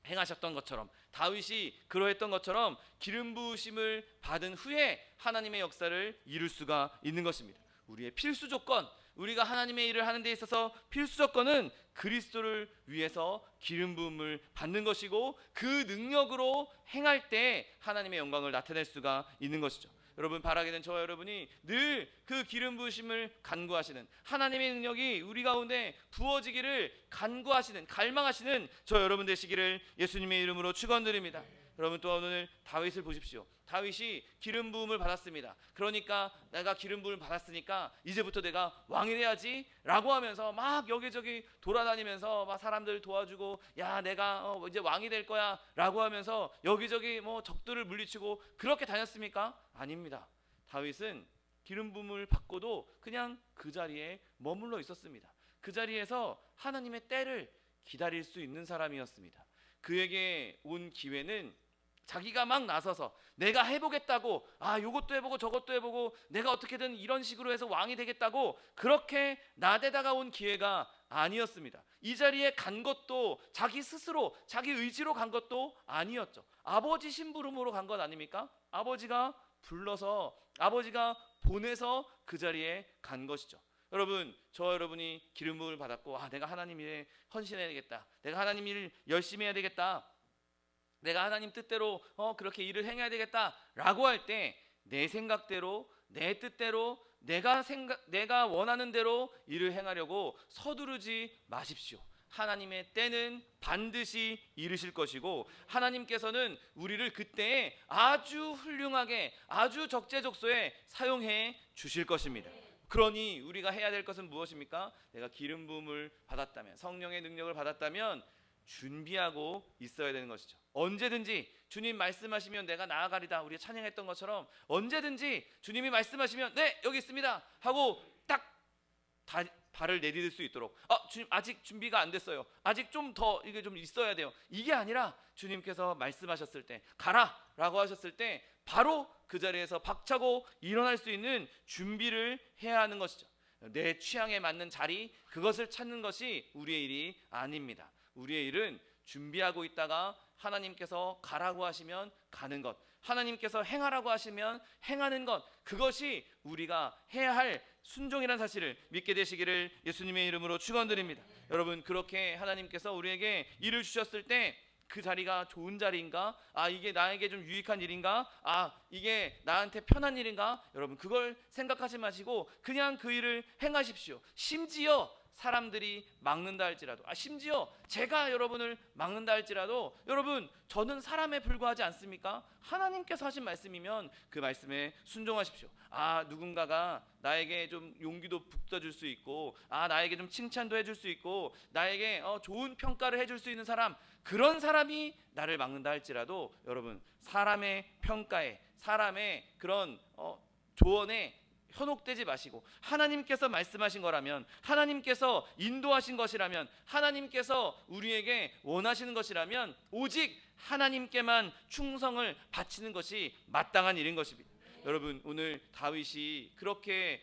[SPEAKER 1] 행하셨던 것처럼 다윗이 그러했던 것처럼 기름 부으심을 받은 후에 하나님의 역사를 이룰 수가 있는 것입니다. 우리의 필수 조건, 우리가 하나님의 일을 하는 데 있어서 필수 조건은 그리스도를 위해서 기름 부음을 받는 것이고 그 능력으로 행할 때 하나님의 영광을 나타낼 수가 있는 것이죠. 여러분 바라기는 저와 여러분이 늘 그 기름 부으심을 간구하시는 하나님의 능력이 우리 가운데 부어지기를 간구하시는, 갈망하시는 저 여러분 되시기를 예수님의 이름으로 축원드립니다. 여러분 또 오늘 다윗을 보십시오. 다윗이 기름 부음을 받았습니다. 그러니까 내가 기름 부음을 받았으니까 이제부터 내가 왕이 돼야지 라고 하면서 막 여기저기 돌아다니면서 막 사람들 도와주고 야 내가 이제 왕이 될 거야 라고 하면서 여기저기 뭐 적들을 물리치고 그렇게 다녔습니까? 아닙니다. 다윗은 기름 부음을 받고도 그냥 그 자리에 머물러 있었습니다. 그 자리에서 하나님의 때를 기다릴 수 있는 사람이었습니다. 그에게 온 기회는 자기가 막 나서서 내가 해보겠다고, 요것도 해보고 저것도 해보고 내가 어떻게든 이런 식으로 해서 왕이 되겠다고 그렇게 나대다가 온 기회가 아니었습니다. 이 자리에 간 것도 자기 스스로 자기 의지로 간 것도 아니었죠. 아버지 심부름으로 간 것 아닙니까? 아버지가 불러서, 아버지가 보내서 그 자리에 간 것이죠. 여러분 저와 여러분이 기름 부음을 받았고 내가 하나님 일에 헌신해야 되겠다, 내가 하나님 일 열심히 해야 되겠다, 내가 하나님 뜻대로 그렇게 일을 행해야 되겠다라고 할 때 내 생각대로, 내 뜻대로, 내가 원하는 대로 일을 행하려고 서두르지 마십시오. 하나님의 때는 반드시 이르실 것이고 하나님께서는 우리를 그때에 아주 훌륭하게, 아주 적재적소에 사용해 주실 것입니다. 그러니 우리가 해야 될 것은 무엇입니까? 내가 기름 부음을 받았다면, 성령의 능력을 받았다면 준비하고 있어야 되는 것이죠. 언제든지 주님 말씀하시면 내가 나아가리다, 우리가 찬양했던 것처럼 언제든지 주님이 말씀하시면 네 여기 있습니다 하고 딱 발을 내디딜 수 있도록 주님 아직 준비가 안 됐어요, 아직 좀 더 이게 좀 있어야 돼요, 이게 아니라 주님께서 말씀하셨을 때, 가라 라고 하셨을 때 바로 그 자리에서 박차고 일어날 수 있는 준비를 해야 하는 것이죠. 내 취향에 맞는 자리, 그것을 찾는 것이 우리의 일이 아닙니다. 우리의 일은 준비하고 있다가 하나님께서 가라고 하시면 가는 것, 하나님께서 행하라고 하시면 행하는 것, 그것이 우리가 해야 할 순종이라는 사실을 믿게 되시기를 예수님의 이름으로 축원드립니다. 여러분 그렇게 하나님께서 우리에게 일을 주셨을 때 그 자리가 좋은 자리인가? 이게 나에게 좀 유익한 일인가? 이게 나한테 편한 일인가? 여러분 그걸 생각하지 마시고 그냥 그 일을 행하십시오. 심지어 사람들이 막는다 할지라도, 심지어 제가 여러분을 막는다 할지라도, 여러분 저는 사람에 불과하지 않습니까? 하나님께서 하신 말씀이면 그 말씀에 순종하십시오. 누군가가 나에게 좀 용기도 북돋줄 수 있고, 나에게 좀 칭찬도 해줄 수 있고, 나에게 좋은 평가를 해줄 수 있는 사람, 그런 사람이 나를 막는다 할지라도, 여러분 사람의 평가에, 사람의 그런 조언에 현혹되지 마시고, 하나님께서 말씀하신 거라면, 하나님께서 인도하신 것이라면, 하나님께서 우리에게 원하시는 것이라면 오직 하나님께만 충성을 바치는 것이 마땅한 일인 것입니다. 여러분 오늘 다윗이 그렇게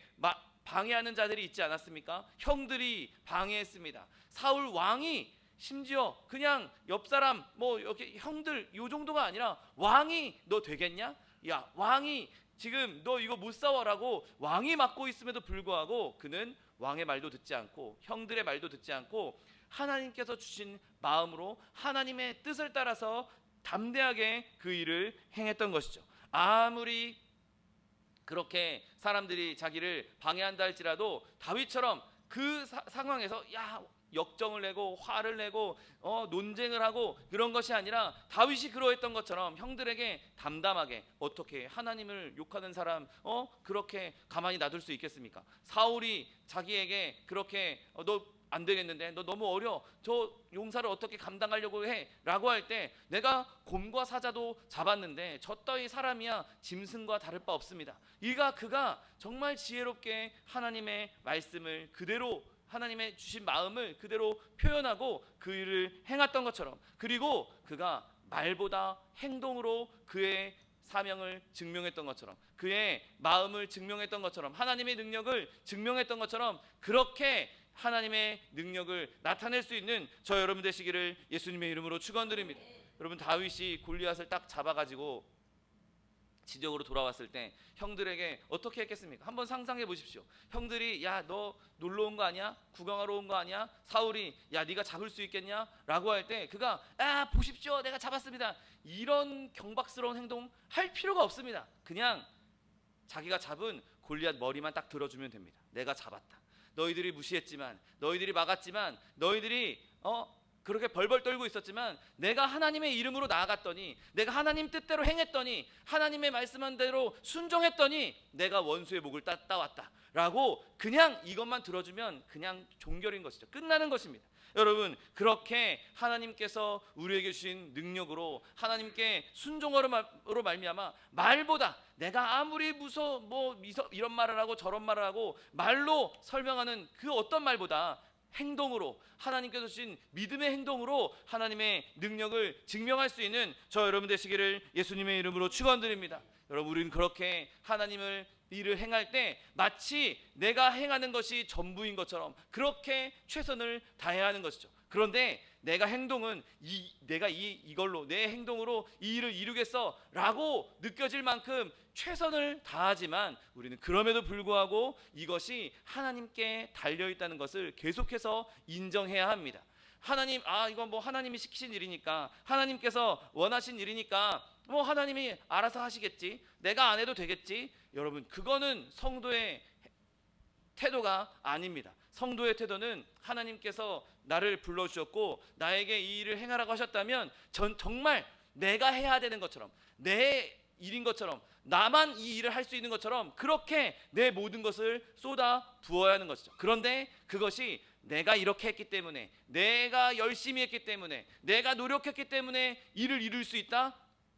[SPEAKER 1] 방해하는 자들이 있지 않았습니까? 형들이 방해했습니다. 사울 왕이 심지어 그냥 옆 사람 이렇게 형들 요 정도가 아니라, 왕이 너 되겠냐? 야, 왕이 지금 너 이거 못 싸워라고 왕이 맡고 있음에도 불구하고 그는 왕의 말도 듣지 않고 형들의 말도 듣지 않고 하나님께서 주신 마음으로 하나님의 뜻을 따라서 담대하게 그 일을 행했던 것이죠. 아무리 그렇게 사람들이 자기를 방해한다 할지라도 다윗처럼 그 상황에서 역정을 내고 화를 내고 논쟁을 하고 그런 것이 아니라, 다윗이 그러했던 것처럼 형들에게 담담하게, 어떻게 하나님을 욕하는 사람 그렇게 가만히 놔둘 수 있겠습니까? 사울이 자기에게 그렇게 너 안 되겠는데, 너 너무 어려, 저 용사를 어떻게 감당하려고 해? 라고 할 때, 내가 곰과 사자도 잡았는데 저 따위 사람이야 짐승과 다를 바 없습니다. 그가 정말 지혜롭게 하나님의 말씀을 그대로, 하나님의 주신 마음을 그대로 표현하고 그 일을 행했던 것처럼, 그리고 그가 말보다 행동으로 그의 사명을 증명했던 것처럼, 그의 마음을 증명했던 것처럼, 하나님의 능력을 증명했던 것처럼, 그렇게 하나님의 능력을 나타낼 수 있는 저 여러분 되시기를 예수님의 이름으로 축원드립니다. 여러분 다윗이 골리앗을 딱 잡아가지고 지적으로 돌아왔을 때 형들에게 어떻게 했겠습니까? 한번 상상해 보십시오. 형들이 야, 너 놀러 온 거 아니야? 구경하러 온 거 아니야? 사울이 야, 네가 잡을 수 있겠냐? 라고 할 때 그가 보십시오, 내가 잡았습니다, 이런 경박스러운 행동 할 필요가 없습니다. 그냥 자기가 잡은 골리앗 머리만 딱 들어주면 됩니다. 내가 잡았다. 너희들이 무시했지만, 너희들이 막았지만, 너희들이 그렇게 벌벌 떨고 있었지만, 내가 하나님의 이름으로 나아갔더니, 내가 하나님 뜻대로 행했더니, 하나님의 말씀한 대로 순종했더니 내가 원수의 목을 따왔다 라고 그냥 이것만 들어주면 그냥 종결인 것이죠. 끝나는 것입니다. 여러분 그렇게 하나님께서 우리에게 주신 능력으로 하나님께 순종으로 말미암아, 말보다 내가 아무리 이런 말을 하고 저런 말을 하고 말로 설명하는 그 어떤 말보다 행동으로, 하나님께서 주신 믿음의 행동으로 하나님의 능력을 증명할 수 있는 저 여러분 되시기를 예수님의 이름으로 축원드립니다. 여러분 우리는 그렇게 하나님을 일을 행할 때 마치 내가 행하는 것이 전부인 것처럼 그렇게 최선을 다해야 하는 것이죠. 그런데 내가 행동은 내가 이걸로 내 행동으로 이 일을 이루겠어라고 느껴질 만큼 최선을 다하지만, 우리는 그럼에도 불구하고 이것이 하나님께 달려 있다는 것을 계속해서 인정해야 합니다. 하나님, 이건 하나님이 시키신 일이니까, 하나님께서 원하신 일이니까 하나님이 알아서 하시겠지, 내가 안 해도 되겠지. 여러분 그거는 성도의 태도가 아닙니다. 성도의 태도는 하나님께서 나를 불러주셨고 나에게 이 일을 행하라고 하셨다면 정말 내가 해야 되는 것처럼, 내 일인 것처럼, 나만 이 일을 할 수 있는 것처럼 그렇게 내 모든 것을 쏟아 부어야 하는 것이죠. 그런데 그것이 내가 이렇게 했기 때문에, 내가 열심히 했기 때문에, 내가 노력했기 때문에 일을 이룰 수 있다?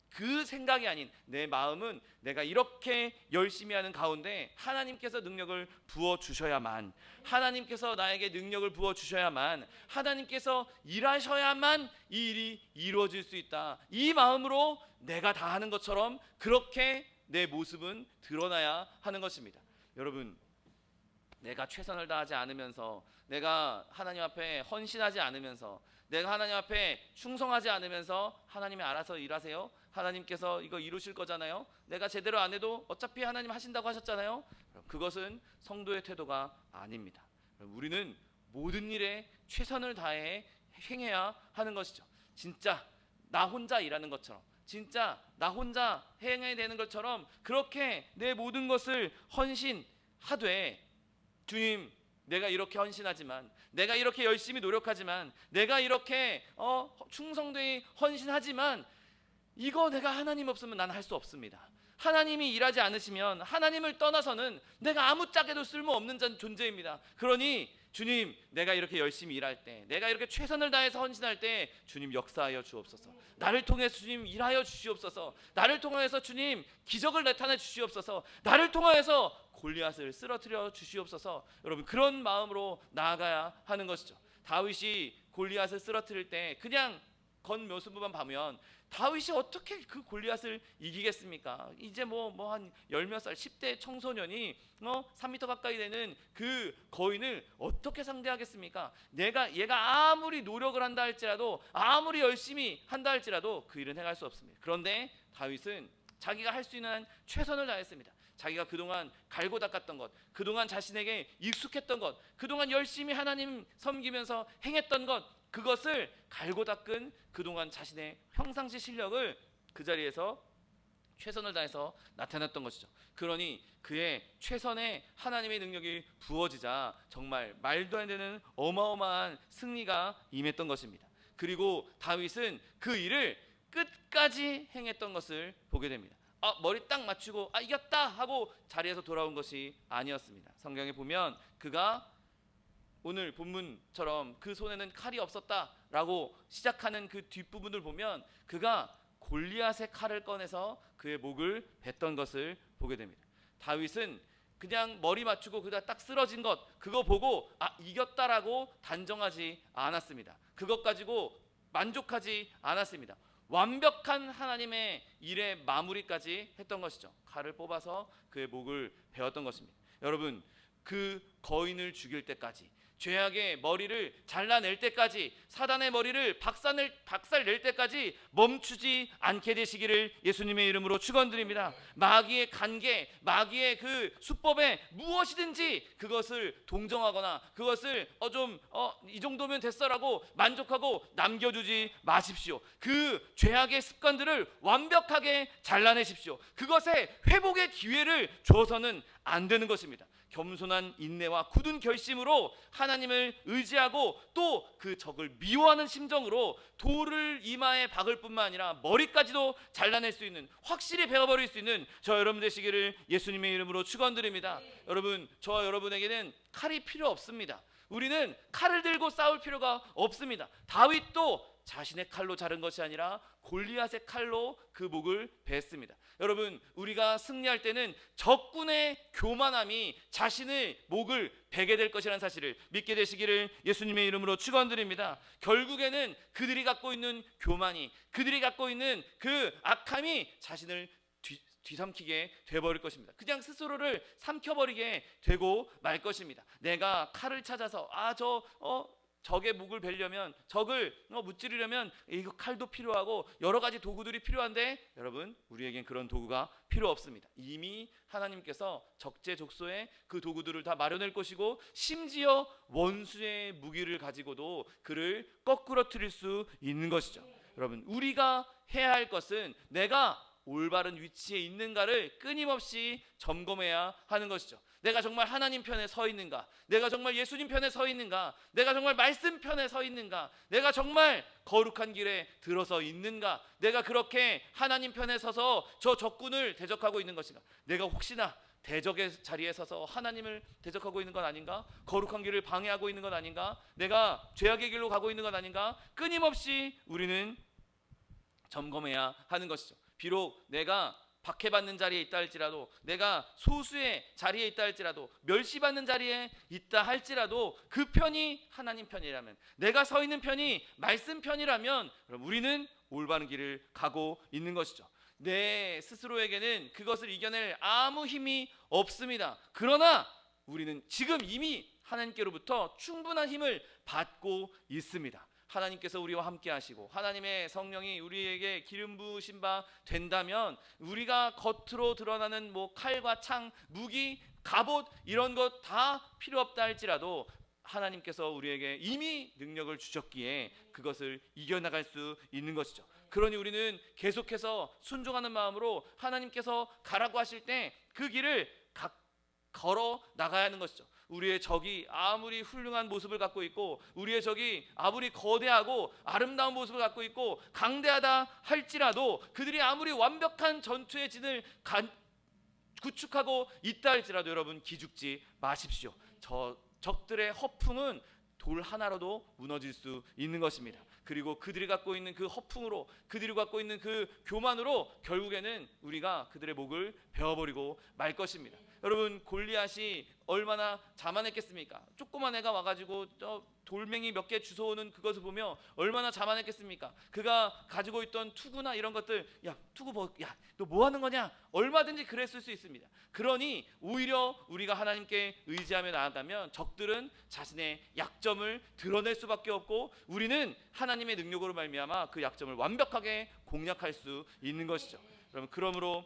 [SPEAKER 1] 그 생각이 아닌 내 마음은 내가 이렇게 열심히 하는 가운데 하나님께서 능력을 부어주셔야만, 하나님께서 나에게 능력을 부어주셔야만, 하나님께서 일하셔야만 이 일이 이루어질 수 있다. 이 마음으로 내가 다 하는 것처럼 그렇게 내 모습은 드러나야 하는 것입니다. 여러분 내가 최선을 다하지 않으면서, 내가 하나님 앞에 헌신하지 않으면서, 내가 하나님 앞에 충성하지 않으면서 하나님이 알아서 일하세요, 하나님께서 이거 이루실 거잖아요, 내가 제대로 안 해도 어차피 하나님 하신다고 하셨잖아요, 그것은 성도의 태도가 아닙니다. 우리는 모든 일에 최선을 다해 행해야 하는 것이죠. 진짜 나 혼자 일하는 것처럼, 진짜 나 혼자 행해야 되는 것처럼 그렇게 내 모든 것을 헌신하되, 주님 내가 이렇게 헌신하지만, 내가 이렇게 열심히 노력하지만, 내가 이렇게 충성되이 헌신하지만 이거 내가 하나님 없으면 난 할 수 없습니다. 하나님이 일하지 않으시면, 하나님을 떠나서는 내가 아무짝에도 쓸모없는 존재입니다. 그러니 주님, 내가 이렇게 열심히 일할 때, 내가 이렇게 최선을 다해서 헌신할 때 주님 역사하여 주옵소서. 나를 통해서 주님 일하여 주시옵소서. 나를 통해서 주님 기적을 나타내 주시옵소서. 나를 통해서 골리앗을 쓰러뜨려 주시옵소서. 여러분, 그런 마음으로 나아가야 하는 것이죠. 다윗이 골리앗을 쓰러뜨릴 때 그냥 겉모습만 보면 다윗이 어떻게 그 골리앗을 이기겠습니까? 이제 뭐 한 열 몇 살 10대 청소년이 3m 가까이 되는 그 거인을 어떻게 상대하겠습니까? 얘가 아무리 노력을 한다 할지라도, 아무리 열심히 한다 할지라도 그 일은 행할 수 없습니다. 그런데 다윗은 자기가 할 수 있는 한 최선을 다했습니다. 자기가 그동안 갈고 닦았던 것, 그동안 자신에게 익숙했던 것, 그동안 열심히 하나님 섬기면서 행했던 것, 그것을 갈고 닦은 그동안 자신의 평상시 실력을 그 자리에서 최선을 다해서 나타냈던 것이죠. 그러니 그의 최선의 하나님의 능력이 부어지자 정말 말도 안 되는 어마어마한 승리가 임했던 것입니다. 그리고 다윗은 그 일을 끝까지 행했던 것을 보게 됩니다. 머리 딱 맞추고 이겼다 하고 자리에서 돌아온 것이 아니었습니다. 성경에 보면 그가 오늘 본문처럼 그 손에는 칼이 없었다라고 시작하는 그 뒷부분을 보면 그가 골리앗의 칼을 꺼내서 그의 목을 뱉던 것을 보게 됩니다. 다윗은 그냥 머리 맞추고 그가 딱 쓰러진 것 그거 보고 이겼다라고 단정하지 않았습니다. 그것 가지고 만족하지 않았습니다. 완벽한 하나님의 일의 마무리까지 했던 것이죠. 칼을 뽑아서 그의 목을 베었던 것입니다. 여러분, 그 거인을 죽일 때까지, 죄악의 머리를 잘라낼 때까지, 사단의 머리를 박살낼 때까지 멈추지 않게 되시기를 예수님의 이름으로 축원드립니다. 마귀의 간계, 마귀의 그 수법에 무엇이든지 그것을 동정하거나 그것을 이 정도면 됐어라고 만족하고 남겨두지 마십시오. 그 죄악의 습관들을 완벽하게 잘라내십시오. 그것에 회복의 기회를 줘서는 안 되는 것입니다. 겸손한 인내와 굳은 결심으로 하나님을 의지하고 또 그 적을 미워하는 심정으로 돌을 이마에 박을 뿐만 아니라 머리까지도 잘라낼 수 있는, 확실히 베어버릴 수 있는 저 여러분 되시기를 예수님의 이름으로 축원드립니다. 여러분, 저와 여러분에게는 칼이 필요 없습니다. 우리는 칼을 들고 싸울 필요가 없습니다. 다윗도 자신의 칼로 자른 것이 아니라 골리앗의 칼로 그 목을 베었습니다. 여러분, 우리가 승리할 때는 적군의 교만함이 자신의 목을 베게 될 것이라는 사실을 믿게 되시기를 예수님의 이름으로 축원드립니다. 결국에는 그들이 갖고 있는 교만이, 그들이 갖고 있는 그 악함이 자신을 뒤삼키게 돼버릴 것입니다. 그냥 스스로를 삼켜버리게 되고 말 것입니다. 내가 칼을 찾아서 적의 목을 베려면, 적을 무찌르려면 이거 칼도 필요하고 여러 가지 도구들이 필요한데, 여러분, 우리에겐 그런 도구가 필요 없습니다. 이미 하나님께서 적재적소에 그 도구들을 다 마련할 것이고, 심지어 원수의 무기를 가지고도 그를 거꾸러뜨릴 수 있는 것이죠. 여러분, 우리가 해야 할 것은 내가 올바른 위치에 있는가를 끊임없이 점검해야 하는 것이죠. 내가 정말 하나님 편에 서 있는가? 내가 정말 예수님 편에 서 있는가? 내가 정말 말씀 편에 서 있는가? 내가 정말 거룩한 길에 들어서 있는가? 내가 그렇게 하나님 편에 서서 저 적군을 대적하고 있는 것인가? 내가 혹시나 대적의 자리에 서서 하나님을 대적하고 있는 건 아닌가? 거룩한 길을 방해하고 있는 건 아닌가? 내가 죄악의 길로 가고 있는 건 아닌가? 끊임없이 우리는 점검해야 하는 것이죠. 비록 내가 박해받는 자리에 있다 할지라도, 내가 소수의 자리에 있다 할지라도, 멸시받는 자리에 있다 할지라도 그 편이 하나님 편이라면, 내가 서 있는 편이 말씀 편이라면 그럼 우리는 올바른 길을 가고 있는 것이죠. 내 스스로에게는 그것을 이겨낼 아무 힘이 없습니다. 그러나 우리는 지금 이미 하나님께로부터 충분한 힘을 받고 있습니다. 하나님께서 우리와 함께 하시고 하나님의 성령이 우리에게 기름 부으신 바 된다면, 우리가 겉으로 드러나는 칼과 창, 무기, 갑옷 이런 것 다 필요 없다 할지라도 하나님께서 우리에게 이미 능력을 주셨기에 그것을 이겨나갈 수 있는 것이죠. 그러니 우리는 계속해서 순종하는 마음으로 하나님께서 가라고 하실 때 그 길을 걸어 나가야 하는 것이죠. 우리의 적이 아무리 훌륭한 모습을 갖고 있고 우리의 적이 아무리 거대하고 아름다운 모습을 갖고 있고 강대하다 할지라도 그들이 아무리 완벽한 전투의 진을 구축하고 있다 할지라도 여러분 기죽지 마십시오. 저 적들의 허풍은 돌 하나로도 무너질 수 있는 것입니다. 그리고 그들이 갖고 있는 그 허풍으로, 그들이 갖고 있는 그 교만으로 결국에는 우리가 그들의 목을 베어버리고 말 것입니다. 여러분, 골리앗이 얼마나 자만했겠습니까? 조그만 애가 와가지고 돌멩이 몇 개 주워오는 그것을 보며 얼마나 자만했겠습니까? 그가 가지고 있던 투구나 이런 것들, 야 투구 야 너 뭐 하는 거냐? 얼마든지 그랬을 수 있습니다. 그러니 오히려 우리가 하나님께 의지하며 나아가면 적들은 자신의 약점을 드러낼 수밖에 없고 우리는 하나님의 능력으로 말미암아 그 약점을 완벽하게 공략할 수 있는 것이죠. 여러분, 그러므로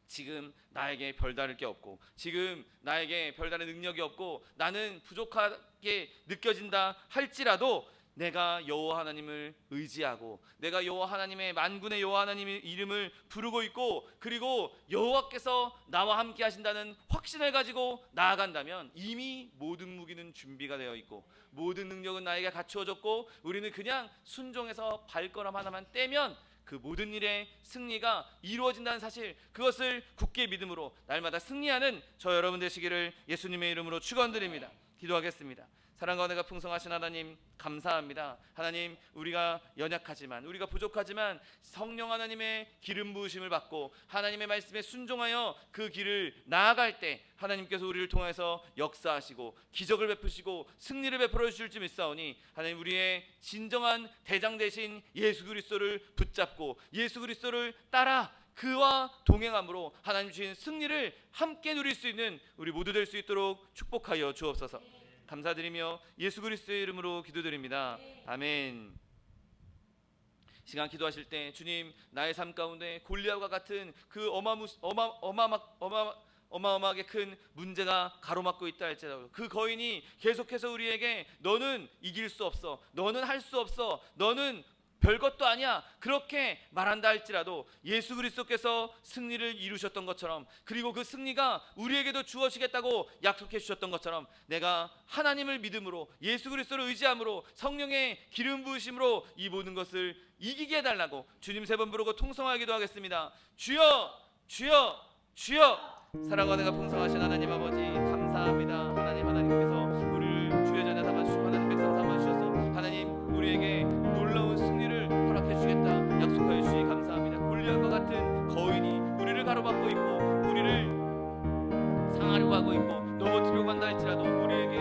[SPEAKER 1] 지금 나에게 별다를 게 없고 지금 나에게 별다른 능력이 없고 나는 부족하게 느껴진다 할지라도 내가 여호와 하나님을 의지하고 내가 여호와 하나님의 만군의 여호와 하나님의 이름을 부르고 있고 그리고 여호와께서 나와 함께 하신다는 확신을 가지고 나아간다면 이미 모든 무기는 준비가 되어 있고 모든 능력은 나에게 갖추어졌고 우리는 그냥 순종해서 발걸음 하나만 떼면 그 모든 일의 승리가 이루어진다는 사실, 그것을 굳게 믿음으로 날마다 승리하는 저 여러분 되시기를 예수님의 이름으로 축원드립니다. 기도하겠습니다. 사랑과 은혜가 풍성하신 하나님, 감사합니다. 하나님, 우리가 연약하지만 우리가 부족하지만 성령 하나님의 기름 부으심을 받고 하나님의 말씀에 순종하여 그 길을 나아갈 때 하나님께서 우리를 통해서 역사하시고 기적을 베푸시고 승리를 베풀어 주실 줄 믿사오니 하나님, 우리의 진정한 대장 되신 예수 그리스도를 붙잡고 예수 그리스도를 따라 그와 동행함으로 하나님 주신 승리를 함께 누릴 수 있는 우리 모두 될 수 있도록 축복하여 주옵소서. 감사드리며 예수 그리스도의 이름으로 기도드립니다. 아멘. 시간 기도하실 때 주님, 나의 삶 가운데 골리앗과 같은 그 어마어마하게 큰 문제가 가로막고 있다 할지라도 그 거인이 계속해서 우리에게 너는 이길 수 없어, 너는 할 수 없어, 너는 별것도 아니야 그렇게 말한다 할지라도 예수 그리스도께서 승리를 이루셨던 것처럼 그리고 그 승리가 우리에게도 주어지겠다고 약속해 주셨던 것처럼 내가 하나님을 믿음으로 예수 그리스도를 의지함으로 성령의 기름 부으심으로 이 모든 것을 이기게 해달라고 주님 3번 부르고 통성하게 기도하겠습니다. 주여 주여 주여. 사랑과 내가 풍성하신 하나님 아버지, 감사합니다. 하나님께서 우리를 주의 전에 담아주시고 하나님 백성 삼아주셔서 하나님 우리에게 놀라운 승리를 허락해 주겠다 약속하여 주시니 감사합니다. 골리앗과 같은 거인이 우리를 가로막고 있고 우리를 상하려고 하고 있고 넘어뜨려고 한다 할지라도 우리에게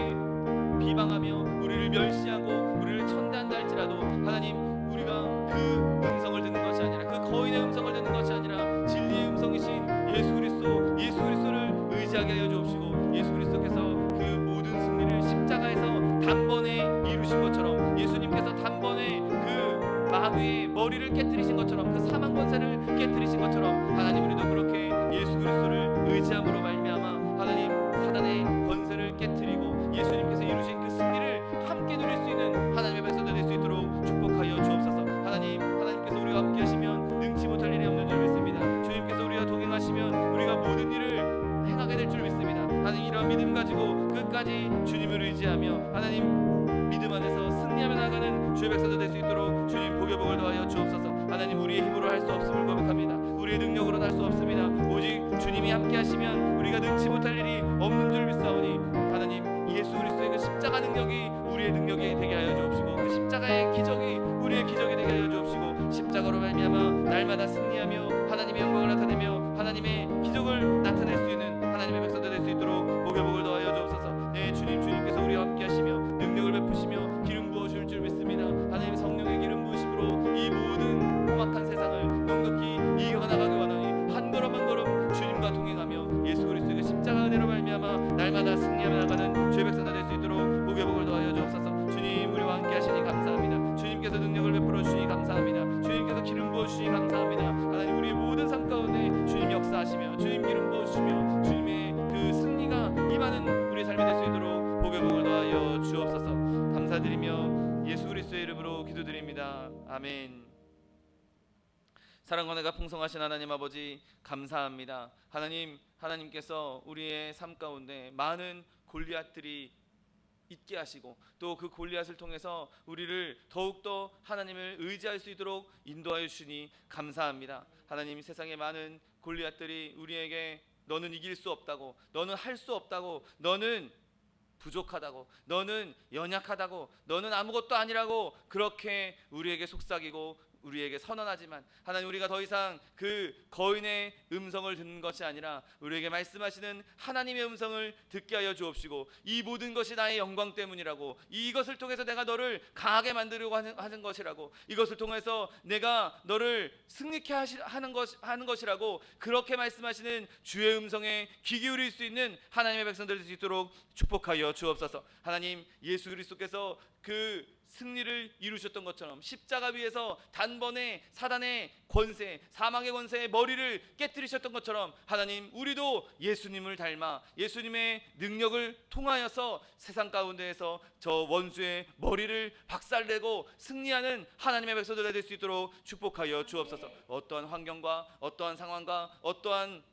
[SPEAKER 1] 비방하며 우리를 멸시하고 우리를 천대한다 할지라도 하나님, 우리가 그 음성을 듣는 것이 아니라 그 거인의 음성을 듣는 것이 아니라 진리의 음성이신 예수 그리스도를 의지하게 하여 주옵시고 예수 그리스도께서 그 모든 승리를 십자가에서 단번에 이루신 것처럼 예수님께서 단번에 그 마귀의 머리를 깨뜨리신 것처럼 그 사망 권세를 깨뜨리신 것처럼 하나님, 우리도 그렇게 예수 그리스도를 의지함으로 말미암아 하나님 사단의 권세를 깨뜨리고 예수님께서 이루신 그 승리를 함께 누릴 수 있는 하나님의 백성들 될 수 있도록 축복하여 주옵소서. 하나님께서 우리와 함께 하시면 능치 못할 일이 없는 줄 믿습니다. 주님께서 우리와 동행하시면 우리가 모든 일을 행하게 될 줄 믿습니다. 하나님, 이러한 믿음 가지고 끝까지 주님을 의지하며 하나님 믿음 안에서 승리하며 나아가는 주의 백성들 될 수 있도록 주님 복의 복을 더하여 주옵소서. 하나님, 우리의 힘으로 할 수 없음을 고백합니다. 우리의 능력으로는 할 수 없습니다. 오직 주님이 함께 하시면 우리가 능치 못할 일이 없는 줄 믿사오니 하나님, 예수 그리스도의 그 십자가 능력이 우리의 능력이 되게 하여 주옵시고 그 십자가의 기적이 우리의 기적이 되게 하여 주옵시고 십자가로 말미암아 날마다 승리하며 하나님의 영광을 나타내며 하나님의 기적을 나타낼 수 있는 하나님의 백성들 될 수 있도록 복의 복을 더하여 주옵소서. 네, 주님께서 우리와 함께 하시며 능력을 베푸시며 기름 부어줄 줄 믿습니다. 하나님, 성령의 기름 부으심으로 이 모든 험악한 세상을 넉넉히 이겨나가기 원하니 한 걸음 한 걸음 주님과 동행하며 예수 그리스도의 십자가 은혜로 말미암아 날마다 승리하며 나가는 주의 백성들 될 수 있도록 복의 복을 더하여 주옵소서. 주님, 우리와 함께 하시니 감사합니다. 주님께서 능력을 베풀어 주시니 감사합니다. 주님께서 기름 부어 주시니 감사합니다. 하나님, 우리의 모든 삶 가운데 주님 역사하시며 주님 기름 부어 주시며 주님의 그 승리가 임하는 우리의 삶이 될 수 있도록 복의 복을 더하여 주옵소서. 감사드리며 예수 그리스도의 이름으로 기도드립니다. 아멘. 사랑과 은혜가 풍성하신 하나님 아버지 감사합니다. 하나님께서 우리의 삶 가운데 많은 골리앗들이 있게 하시고 또 그 골리앗을 통해서 우리를 더욱더 하나님을 의지할 수 있도록 인도하여 주시니 감사합니다. 하나님, 세상에 많은 골리앗들이 우리에게 너는 이길 수 없다고, 너는 할 수 없다고, 너는 부족하다고, 너는 연약하다고, 너는 아무것도 아니라고 그렇게 우리에게 속삭이고 우리에게 선언하지만, 하나님, 우리가 더 이상 그 거인의 음성을 듣는 것이 아니라 우리에게 말씀하시는 하나님의 음성을 듣게 하여 주옵시고, 이 모든 것이 나의 영광 때문이라고, 이것을 통해서 내가 너를 강하게 만들려고 하는 것이라고, 이것을 통해서 내가 너를 승리케 하는 것이라고 그렇게 말씀하시는 주의 음성에 귀 기울일 수 있는 하나님의 백성들 될 수 있도록 축복하여 주옵소서. 하나님, 예수 그리스도께서 그 승리를 이루셨던 것처럼 십자가 위에서 단번에 사단의 권세, 사망의 권세의 머리를 깨뜨리셨던 것처럼, 하나님, 우리도 예수님을 닮아 예수님의 능력을 통하여서 세상 가운데에서 저 원수의 머리를 박살내고 승리하는 하나님의 백성들 될 수 있도록 축복하여 주옵소서. 어떠한 환경과 어떠한 상황과 어떠한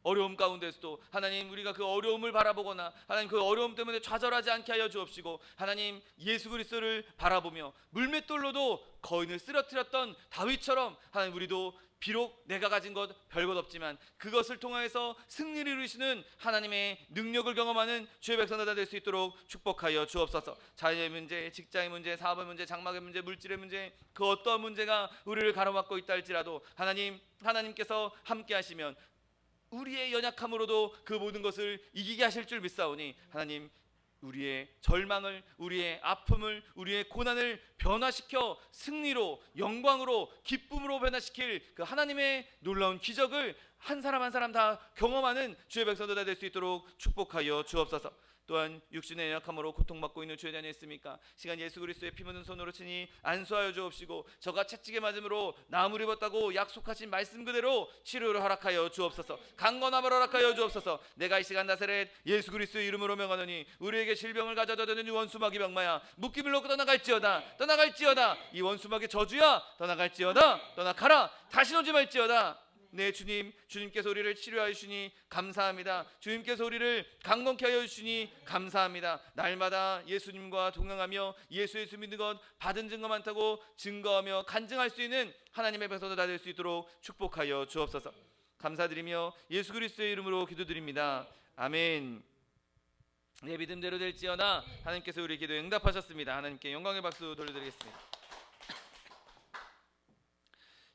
[SPEAKER 1] 어려움 가운데서도 하나님, 우리가 그 어려움을 바라보거나 하나님 그 어려움 때문에 좌절하지 않게 하여 주옵시고, 하나님, 예수 그리스도를 바라보며 물맷돌로도 거인을 쓰러뜨렸던 다윗처럼, 하나님, 우리도 비록 내가 가진 것 별것 없지만 그것을 통하여서 승리를 이루시는 하나님의 능력을 경험하는 주의 백성들 될 수 있도록 축복하여 주옵소서. 자녀의 문제, 직장의 문제, 사업의 문제, 장막의 문제, 물질의 문제, 그 어떠한 문제가 우리를 가로막고 있다 할지라도 하나님께서 함께 하시면 우리의 연약함으로도 그 모든 것을 이기게 하실 줄 믿사오니, 하나님, 우리의 절망을, 우리의 아픔을, 우리의 고난을 변화시켜 승리로, 영광으로, 기쁨으로 변화시킬 그 하나님의 놀라운 기적을 한 사람 한 사람 다 경험하는 주의 백성들 될 수 있도록 축복하여 주옵소서. 또한 육신의 연약함으로 고통받고 있는 주에 대한 있습니까? 시간 예수 그리스도의 피 묻은 손으로 치니 안수하여 주옵시고, 저가 채찍에 맞음으로 나무를 입었다고 약속하신 말씀 그대로 치료를 허락하여 주옵소서. 강건함을 허락하여 주옵소서. 내가 이 시간 나사렛 예수 그리스도의 이름으로 명하노니 우리에게 질병을 가져다 주는 이 원수마귀 병마야, 묶임을 놓고 떠나갈지어다, 떠나갈지어다. 이 원수마귀 저주야, 떠나갈지어다, 떠나가라, 다시 오지 말지어다. 네, 주님께서 우리를 치료하여 주시니 감사합니다. 주님께서 우리를 강건케 하여 주시니 감사합니다. 날마다 예수님과 동행하며 예수 믿는 것 받은 증거 많다고 증거하며 간증할 수 있는 하나님의 백성들 다 될 수 있도록 축복하여 주옵소서. 감사드리며 예수 그리스도의 이름으로 기도드립니다. 아멘. 내 믿음대로 될지어다. 하나님께서 우리 기도에 응답하셨습니다. 하나님께 영광의 박수 돌려드리겠습니다.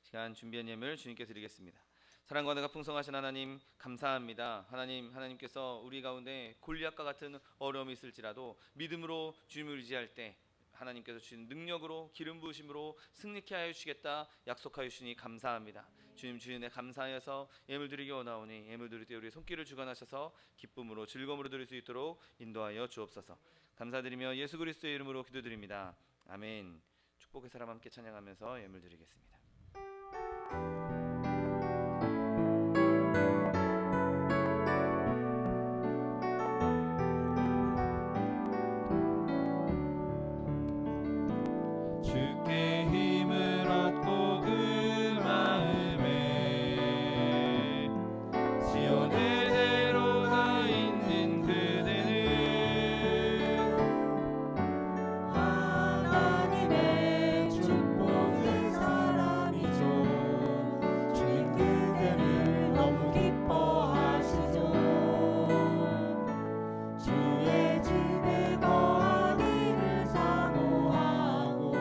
[SPEAKER 1] 시간 준비한 예물 주님께 드리겠습니다. 사랑과 은혜가 풍성하신 하나님 감사합니다. 하나님께서 우리 가운데 골리앗과 같은 어려움이 있을지라도 믿음으로 주님을 의지할 때 하나님께서 주신 능력으로 기름 부으심으로 승리케 하여 주시겠다 약속하여 주시니 감사합니다. 주님, 주인의 감사하여서 예물 드리기 원하오니 예물 드릴 때 우리의 손길을 주관하셔서 기쁨으로 즐거움으로 드릴 수 있도록 인도하여 주옵소서. 감사드리며 예수 그리스도의 이름으로 기도드립니다. 아멘. 축복의 사람 함께 찬양하면서 예물 드리겠습니다.
[SPEAKER 4] 주께 힘을 얻고 그 마음에 시온의 대로가 있는 그대는
[SPEAKER 2] 하나님의 축복의 사람이죠. 주님 그대를 너무 기뻐하시죠. 주의 집에 거하기를 사모하고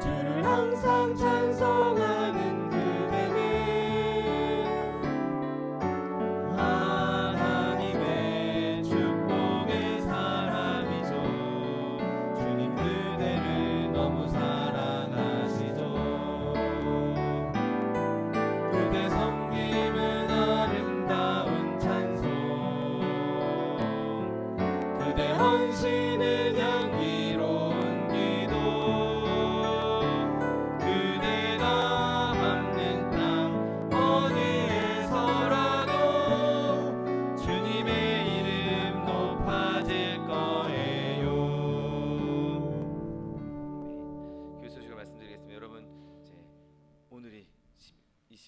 [SPEAKER 2] 주를 항상 찬송하는 그대는
[SPEAKER 4] 하나님의 축복의 사람이죠. 주님 그대를 너무 사랑하시죠. 그대 섬김은 아름다운 찬송, 그대 헌신은 향기로운 기도, 그대가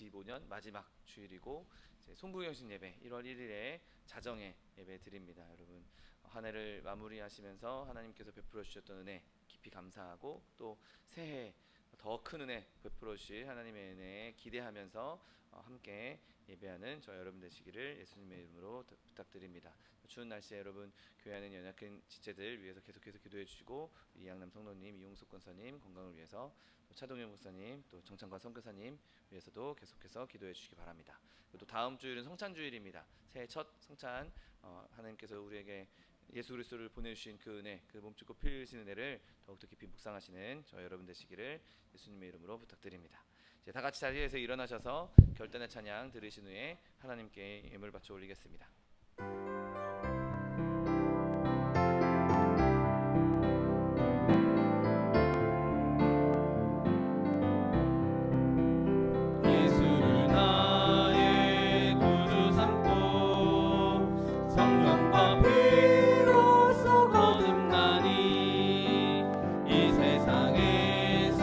[SPEAKER 1] 2025년 마지막 주일이고 이제 송구경신 예배 1월 1일에 자정에 예배 드립니다. 여러분 한 해를 마무리하시면서 하나님께서 베풀어 주셨던 은혜 깊이 감사하고 또 새해 더 큰 은혜 베풀어 주실 하나님의 은혜에 기대하면서 함께 예배하는 저 여러분 되시기를 예수님의 이름으로 부탁드립니다. 추운 날씨에 여러분 교회하는 연약한 지체들 위해서 계속해서 기도해 주시고 이양남 성도님, 이용숙 권사님 건강을 위해서 또 차동현 목사님, 또 정창관 선교사님 위해서도 계속해서 기도해 주시기 바랍니다. 또 다음 주일은 성찬주일입니다. 새해 첫 성찬 하나님께서 우리에게 예수 그리스도를 보내주신 그 은혜, 그 몸짓고 피 흘리신 은혜를 더욱더 깊이 묵상하시는 저 여러분 되시기를 예수님의 이름으로 부탁드립니다. 이제 다 같이 자리에서 일어나셔서 결단의 찬양 들으신 후에 하나님께 예물 바쳐 올리겠습니다.
[SPEAKER 4] 예수를 나의 구주 삼고 성령과 피로써 거듭나니 이 세상에서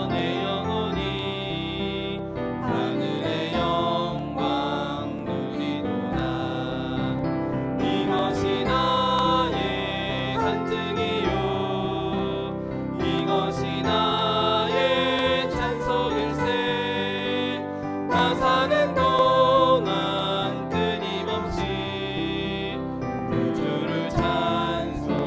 [SPEAKER 4] 내 영혼이 하늘의 영광 누리도다. 이것이 나의 간증이요 이것이 나의 찬송일세. 나 사는 동안 끊임없이 구주를 찬송하리로다.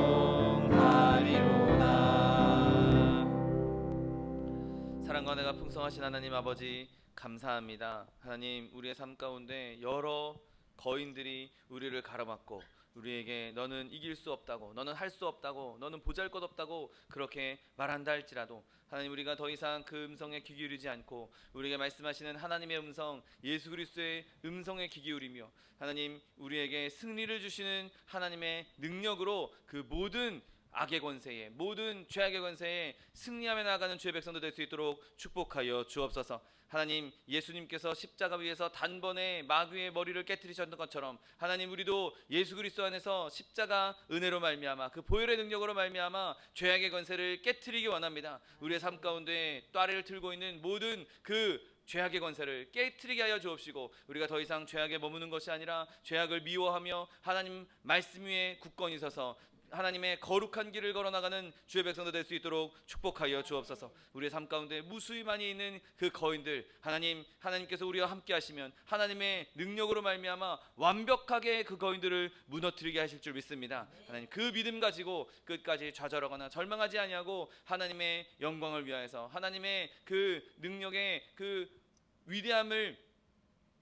[SPEAKER 1] 사랑과 은혜가 풍성하신 하나님 아버지 감사합니다. 하나님 우리의 삶 가운데 여러 거인들이 우리를 가로막고 우리에게 너는 이길 수 없다고, 너는 할 수 없다고, 너는 보잘것없다고 그렇게 말한다 할지라도 하나님 우리가 더 이상 그 음성에 귀 기울이지 않고 우리에게 말씀하시는 하나님의 음성, 예수 그리스도의 음성에 귀 기울이며 하나님 우리에게 승리를 주시는 하나님의 능력으로 그 모든 악의 권세에, 모든 죄악의 권세에 승리하며 나아가는 주의 백성도 될 수 있도록 축복하여 주옵소서. 하나님 예수님께서 십자가 위에서 단번에 마귀의 머리를 깨뜨리셨던 것처럼 하나님 우리도 예수 그리스도 안에서 십자가 은혜로 말미암아 그 보혈의 능력으로 말미암아 죄악의 권세를 깨뜨리기 원합니다. 우리의 삶 가운데 또아래를 틀고 있는 모든 그 죄악의 권세를 깨뜨리게 하여 주옵시고 우리가 더 이상 죄악에 머무는 것이 아니라 죄악을 미워하며 하나님 말씀 위에 굳건히 서서 하나님의 거룩한 길을 걸어나가는 주의 백성도 될 수 있도록 축복하여 주옵소서. 우리의 삶 가운데 무수히 많이 있는 그 거인들 하나님께서 우리와 함께 하시면 하나님의 능력으로 말미암아 완벽하게 그 거인들을 무너뜨리게 하실 줄 믿습니다. 하나님 그 믿음 가지고 끝까지 좌절하거나 절망하지 아니하고 하나님의 영광을 위하여서 하나님의 그 능력의 그 위대함을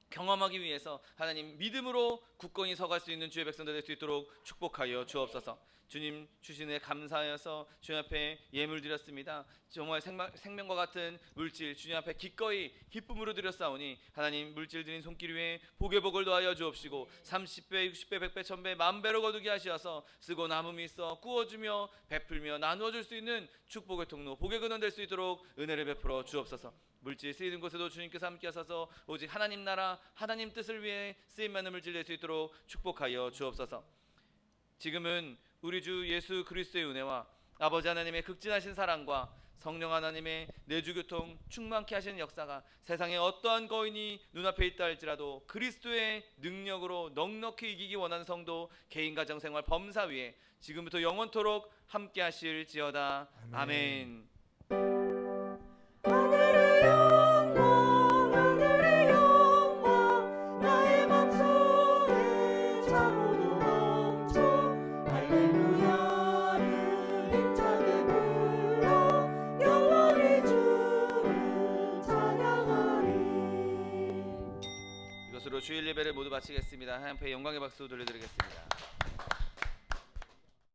[SPEAKER 1] 경험하기 위해서 하나님 믿음으로 굳건히 서갈 수 있는 주의 백성들 될 수 있도록 축복하여 주옵소서. 주님 주시는 감사하여서 주님 앞에 예물 드렸습니다. 정말 생명과 같은 물질 주님 앞에 기꺼이 기쁨으로 드렸사오니 하나님 물질 드린 손길 위에 복의 복을 더하여 주옵시고 30배, 60배, 100배, 1000배, 만배로 거두게 하시어서 쓰고 남음이 있어 구워주며 베풀며 나누어줄 수 있는 축복의 통로, 복의 근원 될 수 있도록 은혜를 베풀어 주옵소서. 물질 쓰이는 곳에도 주님께서 함께 하셔서 오직 하나님 나라 하나님 뜻을 위해 쓰임받는 물질 될 수 있도록 축복하여 주옵소서. 지금은 우리 주 예수 그리스도의 은혜와 아버지 하나님의 극진하신 사랑과 성령 하나님의 내주교통 충만케 하시는 역사가 세상에 어떠한 거인이 눈앞에 있다 할지라도 그리스도의 능력으로 넉넉히 이기기 원하는 성도 개인 가정생활 범사 위에 지금부터 영원토록 함께 하실지어다. 아멘.
[SPEAKER 2] 하늘의 영광 하늘의 영광 나의 맘속에 차고도 넘쳐 할렐루야를 힘차게 불러 영원히 주를 찬양하리.
[SPEAKER 1] 이것으로 주일 예배를 모두 마치겠습니다. 하나님 앞에 영광의 박수 돌려드리겠습니다.